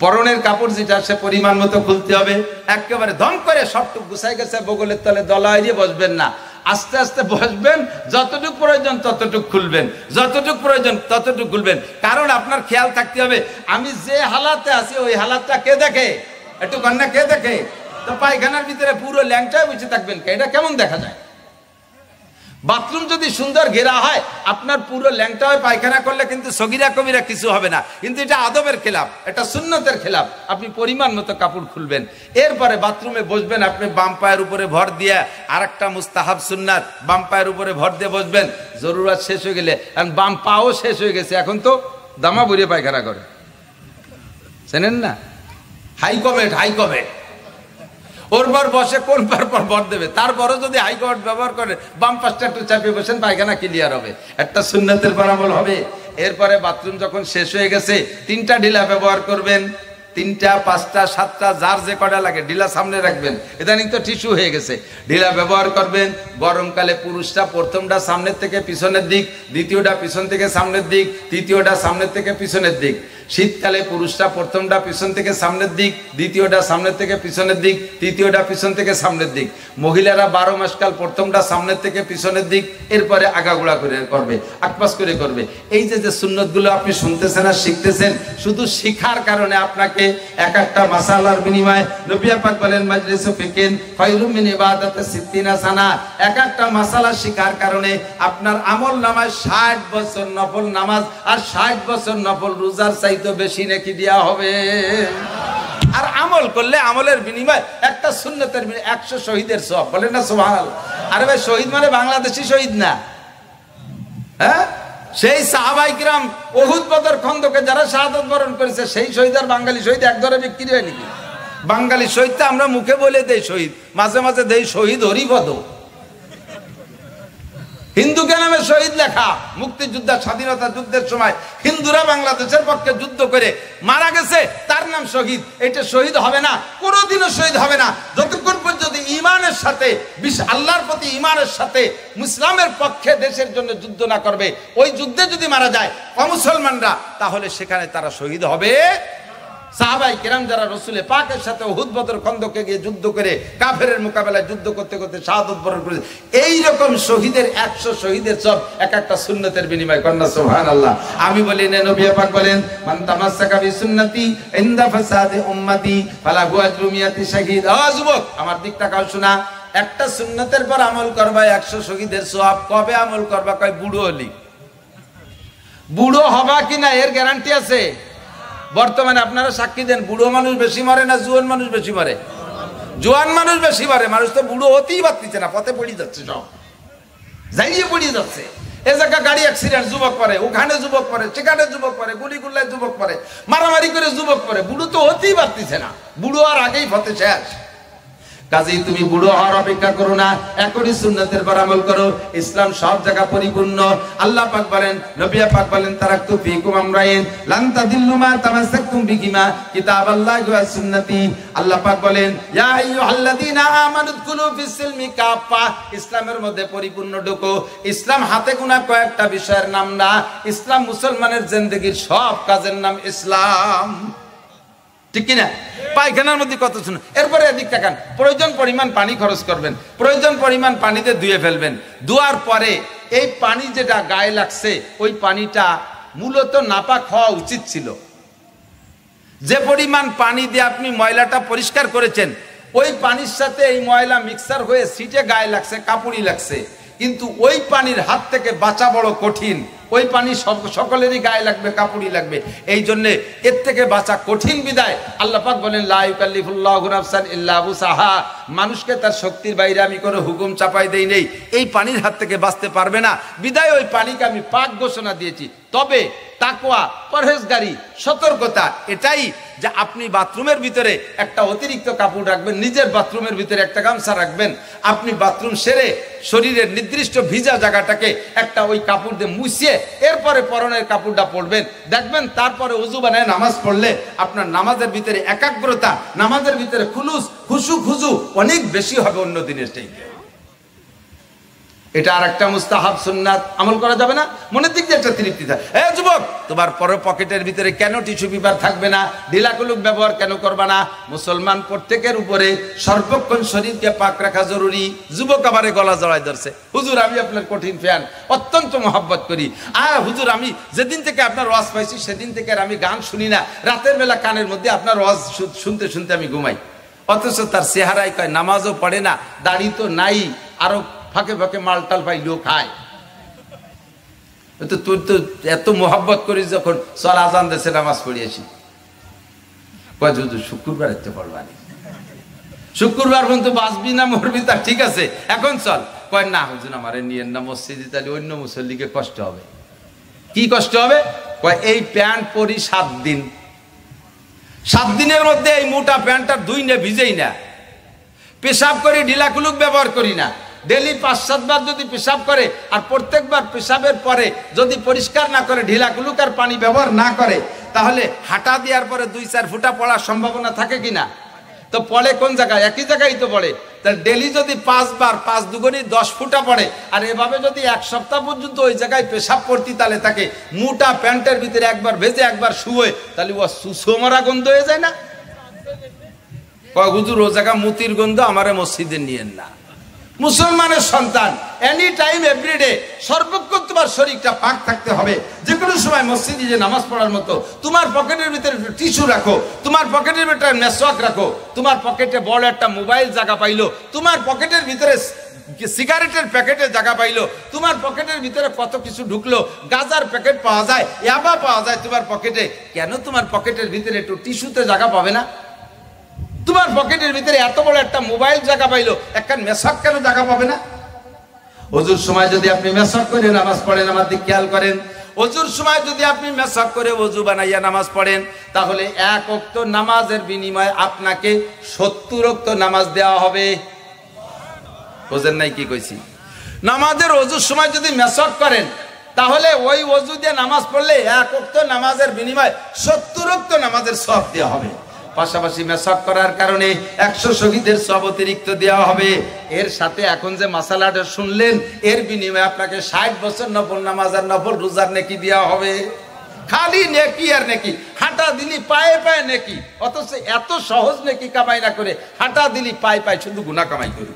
A: পরনের কাপড় যেটা সে পরিমাণ মতো খুলতে হবে। একেবারে ধম করে সবটুকু গুছাই গেছে বগলের তলে দলায় দিয়ে বসবেন না, আস্তে আস্তে বসবেন। যতটুকু প্রয়োজন ততটুকু খুলবেন, যতটুকু প্রয়োজন ততটুকু খুলবেন। কারণ আপনার খেয়াল থাকতে হবে, আমি যে হালাতে আছি ওই হালাতটা কে দেখে? একটু কন্যা কে দেখে? তো পায়খানার ভিতরে পুরো ল্যাংটায় বসে থাকবেন কে? এটা কেমন দেখা যায়? বাথরুম যদি সুন্দর ঘেরা হয়, আপনার পুরো ল্যাংটা হয় পায়খানা করলে কিন্তু সগীরা কবিরা কিছু হবে না। কিন্তু এটা আদবের খেলাফ, এটা সুন্নতের খেলাফ। আপনি পরিমাণ মতো কাপড় খুলবেন। এরপরে বাথরুমে বসবেন, আপনি বাম পায়ের উপরে ভর দিয়ে, আরেকটা মুস্তাহাব সুন্নাত, বাম পায়ের উপরে ভর দিয়ে বসবেন। জরুরত শেষ হয়ে গেলে, কারণ বাম পাও শেষ হয়ে গেছে, এখন তো দামা ভরিয়ে পায়খানা করে, চেনেন না? হাই কমেট ওর পর বসে কোন পার পর ভর দেবে। তারপরও যদি হাইকোর্ট ব্যবহার করে, বাম পাশটা একটু চাপিয়ে বসেন, পায়খানা ক্লিয়ার হবে, একটা সুন্নতের বরাবর হবে। এরপরে বাথরুম যখন শেষ হয়ে গেছে, 3টা ঢিলা ব্যবহার করবেন। 3টা, 5টা, 7টা, যার যে কটা লাগে ঢিলা সামনে রাখবেন। ইদানিং তো টিস্যু হয়ে গেছে, ঢিলা ব্যবহার করবেন। গরমকালে পুরুষটা প্রথমটা সামনের থেকে পিছনের দিক, দ্বিতীয়টা পিছন থেকে সামনের দিক, তৃতীয়টা সামনের থেকে পিছনের দিক। শীতকালে পুরুষটা প্রথমটা পিছন থেকে সামনের দিক, দ্বিতীয়টা সামনের থেকে পিছনের দিক, তৃতীয়টা পিছন থেকে সামনের দিক। মহিলারা 12 মাস কাল প্রথমটা সামনের থেকে পিছনের দিক, এরপরে আগাগোড়া করে করবে, আকপাস করে করবে। এই যে যে সুন্নতগুলো আপনি শুনতেছেন আর শিখতেছেন, শুধু শিখার কারণে আপনাকে এক একটা মাসালার বিনিময়ে নবী পাক বলেন, মাজলিসু ফিকিন খায়রুম মিন ইবাদাতি 60 সানা। এক একটা মাসালা শিখার কারণে আপনার আমল নামায় 60 বছর নফল নামাজ আর 60 বছর নফল রোজার চাইতে বেশি নেকি দেয়া হবে। আর আমল আমল করলে আমলের বিনিময় একটা সুন্নতের 100 শহীদের সওয়াব, বলেন না সুবহানাল্লাহ। আরে ভাই শহীদ মানে বাংলাদেশি শহীদ না, হ্যাঁ সেই সাহাবায়ে কিরাম উহুদ বদর খন্দকে যারা শাহাদাত বরণ করেছে সেই শহীদ আর বাঙালি শহীদ এক দরে বিক্রি হয় নাকি? বাঙালি শহীদটা আমরা মুখে বলে দেই শহীদ, মাঝে মাঝে দেই শহীদ হরিপদ। হিন্দুকে নামে শহীদ লেখা, মুক্তিযোদ্ধা স্বাধীনতা যুদ্ধের সময় হিন্দুরা বাংলাদেশের পক্ষে যুদ্ধ করে মারা গেছে, তার নাম শহীদ। এটা শহীদ হবে না, কোনোদিনও শহীদ হবে না যতক্ষণ পর্যন্ত ঈমানের সাথে, আল্লাহর প্রতি ঈমানের সাথে মুসলিমের পক্ষে দেশের জন্য যুদ্ধ না করবে। ওই যুদ্ধে যদি মারা যায় অমুসলমানরা, তাহলে সেখানে তারা শহীদ হবে। সাহাবায়ে কেরাম যারা রাসূল পাকের সাথে উহুদ বদর খন্দকে গিয়ে যুদ্ধ করে কাফেরের মোকাবেলায় যুদ্ধ করতে করতে শাহাদাত বরণ করেছে, এই রকম শহীদের 100 শহীদের সব এক একটা সুন্নতের বিনিময়, কন্যা সুবহানাল্লাহ। আমি বলি না, নবী পাক বলেন মান তামাসসাকা বিসুন্নতি ইনদা ফাসাদি উম্মতি ফালাহু আজরু মিয়াতি শাহীদ। যুবক আমার দিক তাকাও, শোনা, একটা সুন্নতের পর আমল করবা 100 শহীদের সওয়াব। কবে আমল করবা? কয় বুড়ো হলি। বুড়ো হবা কিনা এর গ্যারান্টি আছে? বর্তমানে আপনারা সাক্ষী দেন, বুড়ো মানুষ বেশি মরে না জোয়ান মানুষ বেশি মরে? জোয়ান মানুষ বেশি মরে। মানুষ তো বুড়ো হতেই পারতেছে না, পথে পড়ে যাচ্ছে, সব যাইয়ে পড়ে যাচ্ছে। এ জায়গা গাড়ি অ্যাক্সিডেন্ট যুবক পরে, ওখানে যুবক পরে, সেখানে যুবক পরে, গুলিগুল্লায় যুবক পরে, মারামারি করে যুবক পরে। বুড়ো তো হতেই পারতেছে না, বুড়ো আর আগেই পথে শেষ। কাজেই তুমি বুড়ো হওয়ার অপেক্ষা করো না, এখনই সুন্নতের পর আমল করো। ইসলাম সব জায়গা পরিপূর্ণ। আল্লাহ পাক বলেন, নবী পাক বলেন তারাকতু ফীকুম আমরাইন লান তাদিল্লু মা তামাসসাকতুম বিহিমা কিতাবাল্লাহি ওয়া সুন্নতি। আল্লাহ পাক বলেন ইয়া আইয়ুহাল্লাযীনা আমানু দুখুলু ফিস সিলমি কাফা, ইসলামের মধ্যে পরিপূর্ণ ঢোকো। ইসলাম হাতে গোনা কয়েকটা বিষয়ের নাম না, ইসলাম মুসলমানের জিন্দেগীর সব কাজের নাম ইসলাম, ঠিক কিনা? পায়খানার মধ্যে কত শুনুন। এরপরে এদিক তাকান, প্রয়োজন পরিমাণ পানি খরচ করবেন, প্রয়োজন পরিমাণ পানিতে ধুয়ে ফেলবেন। ধোয়ার পরে এই পানি যেটা গায়ে লাগছে, ওই পানিটা মূলত নাপাক হওয়া উচিত ছিল। যে পরিমাণ পানি দিয়ে আপনি ময়লাটা পরিষ্কার করেছেন, ওই পানির সাথে এই ময়লা মিক্সার হয়ে সিটে গায়ে লাগছে, কাপড়ই লাগছে, কিন্তু ওই পানির হাত থেকে বাঁচা বড় কঠিন। ওই পানি সকলেরই গায়ে লাগবে, কাপড়ই লাগবে। এই জন্য এর থেকে বাঁচা কঠিন বিদায় আল্লাহ পাক বলেন লা ইউকাল্লিফুল্লাহু নাফসান ইল্লা উসাহা, মানুষকে তার শক্তির বাইরে আমি কোনো হুকুম চাপাই দেই নেই। এই পানির হাত থেকে বাঁচতে পারবে না, বিদায় ওই পানিকে আমি পাক ঘোষণা দিয়েছি। তবে তাকওয়া, পরহেজগারি, সতর্কতা এটাই যে আপনি বাথরুমের ভিতরে একটা অতিরিক্ত কাপড় রাখবেন, নিজের বাথরুমের ভিতরে একটা গামছা রাখবেন। আপনি বাথরুম সেরে শরীরের নির্দিষ্ট ভিজা জায়গাটাকে একটা ওই কাপড় দিয়ে মুছিয়ে এরপরে পরনের কাপড়টা পরবেন। দেখবেন তারপরে ওযু বানায় নামাজ পড়লে আপনার নামাজের ভিতরে একাগ্রতা, নামাজের ভিতরে খুশু অনেক বেশি হবে অন্য দিনের চাইতে। এটা আর একটা মুস্তাহাব সুন্নাত, আমল করা যাবে না, মনের দিক দিয়ে একটা তৃপ্তি থাকে। যুবক, তোমার পরে পকেটের ভিতরে কেন টিস্যু পেপার থাকবে না? ঢিলাকুলুক ব্যবহার কেন করবা না? মুসলমান প্রত্যেকের উপরে সর্বক্ষণ শরীরকে পাক রাখা জরুরি। যুবক আবারে গলা জড়াই ধরছে, হুজুর আমি আপনার কঠিন ফ্যান, অত্যন্ত মহব্বত করি। হুজুর আমি যেদিন থেকে আপনার ওয়াজ পাইছি সেদিন থেকে আর আমি গান শুনি না, রাতের বেলা কানের মধ্যে আপনার ওয়াজ শুনতে শুনতে আমি ঘুমাই। অথচ তার চেহারায় কয় নামাজও পড়ে না, দাড়ি তো নাই, আরো ফাঁকে ফাঁকে মালটাল পাইলেও খায়। তো তুই তো এত মোহাব্বত করিস, যখন চল আজান দেশে নামাজ পড়িয়েছি। কয় হুজুর শুক্রবার এতে পড়বানি, শুক্রবার পর্যন্ত বাঁচবি না মরবি তা ঠিক আছে, এখন চল। কয় না হুজুর আমারে নিয়েন না মসজিদে, তাহলে অন্য মুসল্লিকে কষ্ট হবে। কি কষ্ট হবে? কয় এই প্যান্ট পরি 7 দিন, 7 দিনের মধ্যে এই মোটা প্যান্টটা ধুই না, ভিজেই না, পেশাব করি, ঢিলাকুলুক ব্যবহার করি না। ডেলি 5-7 বার যদি পেশাব করে, আর প্রত্যেকবার পেশাবের পরে যদি পরিষ্কার না করে, ঢিলাকুলুক আর পানি ব্যবহার না করে, তাহলে হাঁটা দেওয়ার পরে 2-4 ফুটা পড়ার সম্ভাবনা থাকে কিনা? তো পড়ে কোন জায়গায়? একই জায়গায় তো পড়ে। তাহলে ডেলি যদি 5 বার, 5 দুগুণী 10 ফুটা পড়ে, আর এভাবে যদি 1 সপ্তাহ পর্যন্ত ওই জায়গায় পেশাব করতি, তাহলে তাকে মোটা প্যান্টের ভিতরে একবার ভেজে একবার শুয়ে, তাহলে ও সুসমরা গন্ধ হয়ে যায় না? কয় হুজুর ও জায়গা মুতির গন্ধ, আমারে মসজিদে নিয়েন না। মুসলমানের সন্তান, এনি টাইম এভরিডে সর্বক্ষণ তোমার শরীরটা পাক থাকতে হবে। যে কোনো সময় মসজিদে যে নামাজ পড়ার মতো তোমার পকেটের ভিতরে টিস্যু রাখো, তোমার পকেটের ভিতরে মেসওয়াক রাখো, তোমার পকেটে বড় একটা মোবাইল জায়গা পাইলো, তোমার পকেটের ভিতরে সিগারেটের প্যাকেটের জায়গা পাইলো, তোমার পকেটের ভিতরে কত কিছু ঢুকলো, গাজার প্যাকেট পাওয়া যায়, ইয়াবা পাওয়া যায় তোমার পকেটে। কেন তোমার পকেটের ভিতরে একটু টিস্যুতে জায়গা পাবে না? তোমার পকেটের ভিতরে এত বড় একটা মোবাইল জায়গা পাইলো, একখান মেশক কেন জায়গা পাবে না? ওযুর সময় যদি আপনি মেশক করে নামাজ পড়েন, আমার দিক খেয়াল করেন, ওযুর সময় যদি আপনি মেশক করে ওযু বানাইয়া নামাজ পড়েন, তাহলে এক ওয়াক্ত নামাজের বিনিময়ে আপনাকে 70 ওয়াক্ত নামাজ দেওয়া হবে। বুঝেন নাই কি কইছি? নামাজের ওযুর সময় যদি মেশক করেন, তাহলে ওই ওযু দিয়ে নামাজ পড়লে এক ওয়াক্ত নামাজের বিনিময়ে 70 ওয়াক্ত নামাজের সওয়াব দেওয়া হবে। পাশাপাশি মেশক করার কারণে 100 শহীদের সওয়াব অতিরিক্ত দেওয়া হবে। এর সাথে এখন যে মাসালাটা শুনলেন, এর বিনিময়ে আপনাকে 60 বছর নফল নামাজ আর নফল রোজার নেকি দেওয়া হবে। খালি নেকি আর নেকি, হাঁটা দিলি পায়ে পায়ে নেকি, অথচ এত সহজ নেকি কামাই না করে হাঁটা দিলি পায়ে পায়ে শুধু গুনাহ কামাই করি।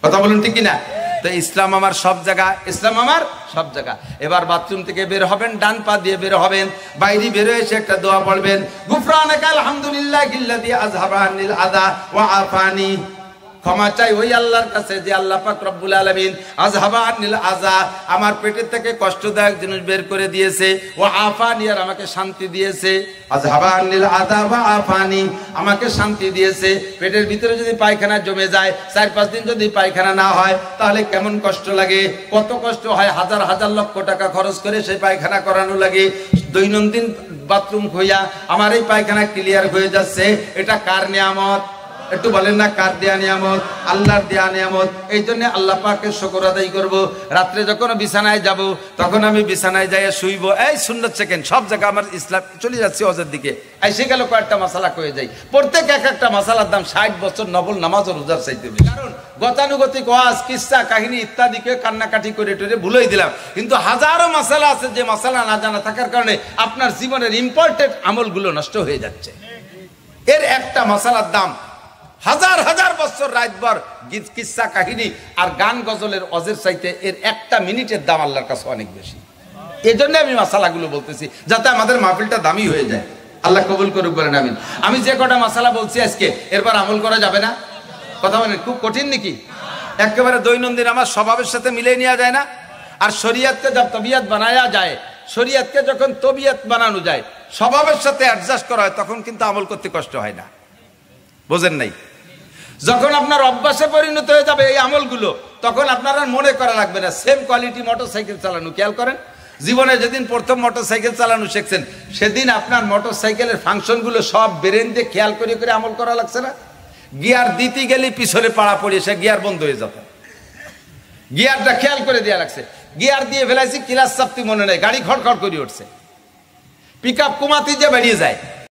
A: কথা বলুন ঠিক কিনা? তো ইসলাম আমার সব জায়গা, ইসলাম আমার সব জায়গা। এবার বাথরুম থেকে বের হবেন, ডান পা দিয়ে বের হবেন, বাইরে বের এসে একটা দোয়া পড়বেন, গুফরানাকা আলহামদুলিল্লাহিল্লাযী আযহাবা আনিল আযা ওয়া আফানি। ক্ষমা চাই ওই আল্লাহর কাছে যে আল্লাহ পাক রব্বুল আলামিন আযহাবা আনিল আযা, আমার পেটের থেকে কষ্টদায়ক জিনিস বের করে দিয়েছে, ওয়া আফানি, আর আমাকে শান্তি দিয়েছে। আযহাবা আনিল আযা ওয়া আফানি, আমাকে শান্তি দিয়েছে। পেটের ভিতরে যদি পায়খানা জমে যায়, 4-5 দিন যদি পায়খানা না হয়, তাহলে কেমন কষ্ট লাগে, কত কষ্ট হয়, হাজার হাজার লক্ষ টাকা খরচ করে সেই পায়খানা করানো লাগে। দৈনন্দিন বাথরুম হইয়া আমার এই পায়খানা ক্লিয়ার হয়ে যাচ্ছে, এটা কার নিয়ামত? একটু বলেন না, কার দেয়া নিয়ামত? আল্লাহর দেয়া নিয়ামত। এই জন্য আল্লাহ পাকের শুকর আদায় করব। রাত্রে যখন বিছানায় যাব, তখন আমি বিছানায় যাই শুইব, এই সুন্নত সেকেন্ড সব জায়গা আমার ইসলাম চলে যাচ্ছে অজের দিকে। এসে গেল কয়েকটা মাসালা কয়ে যাই, প্রত্যেক এক একটা মাসালার দাম 60 বছর নফল নামাজ ও রোজার চাইতে। কারণ গতানুগতিক ওয়াজ, কিসসা কাহিনী ইত্যাদিকে কান্নাকাটি করে টরে ভুলেই দিলাম, কিন্তু হাজারো মাসালা আছে যে মাসালা না জানা থাকার কারণে আপনার জীবনের ইম্পর্টেন্ট আমলগুলো নষ্ট হয়ে যাচ্ছে। এর একটা মাসালার দাম হাজার হাজার বছর রাতভর গীত, কিসসা কাহিনী আর গান গজলের অজের চাইতে এর একটা মিনিটের দাম আল্লাহর কাছে অনেক বেশি। এই জন্য আমি মাসালাগুলো বলতেছি, যাতে আমাদের মাহফিলটা দামি হয়ে যায়। আল্লাহ কবুল করুক, বলেন আমিন। আমি যে কটা মাসালা বলছি আজকে, এরপর আমল করা যাবে না? কথা বলেন, খুব কঠিন নাকি? একেবারে দৈনন্দিন আমার স্বভাবের সাথে মিলিয়ে নেওয়া যায় না। আর শরীয়তকে যখন তবিয়ত বানায়া যায়, শরীয়তকে যখন তবিয়ত বানানো যায়, স্বভাবের সাথে অ্যাডজাস্ট করা হয়, তখন কিন্তু আমল করতে কষ্ট হয় না। বোঝেন নাই? যখন আপনার অভ্যাসে পরিণত হয়ে যাবে এই আমলগুলো, তখন আপনারা মনে করা লাগবে না। সেম কোয়ালিটি মোটরসাইকেল চালানো, খেয়াল করেন, জীবনে যেদিন প্রথম মোটরসাইকেল চালানো শিখছেন, সেদিন আপনার মোটরসাইকেলের ফাংশনগুলো সব ব্রেন দিয়ে খেয়াল করে করে আমল করা লাগছে না? গিয়ার দিতে গেলে পিছনে পাড়া পড়ে সে গিয়ার বন্ধ হয়ে যেত, গিয়ারটা খেয়াল করে দেওয়া লাগছে। গিয়ার দিয়ে ফেলাইছি, ক্লাস চাপতি মনে নেই, গাড়ি খড়খড় করে উঠছে, পিক আপ কমাতে যে বেরিয়ে যায়।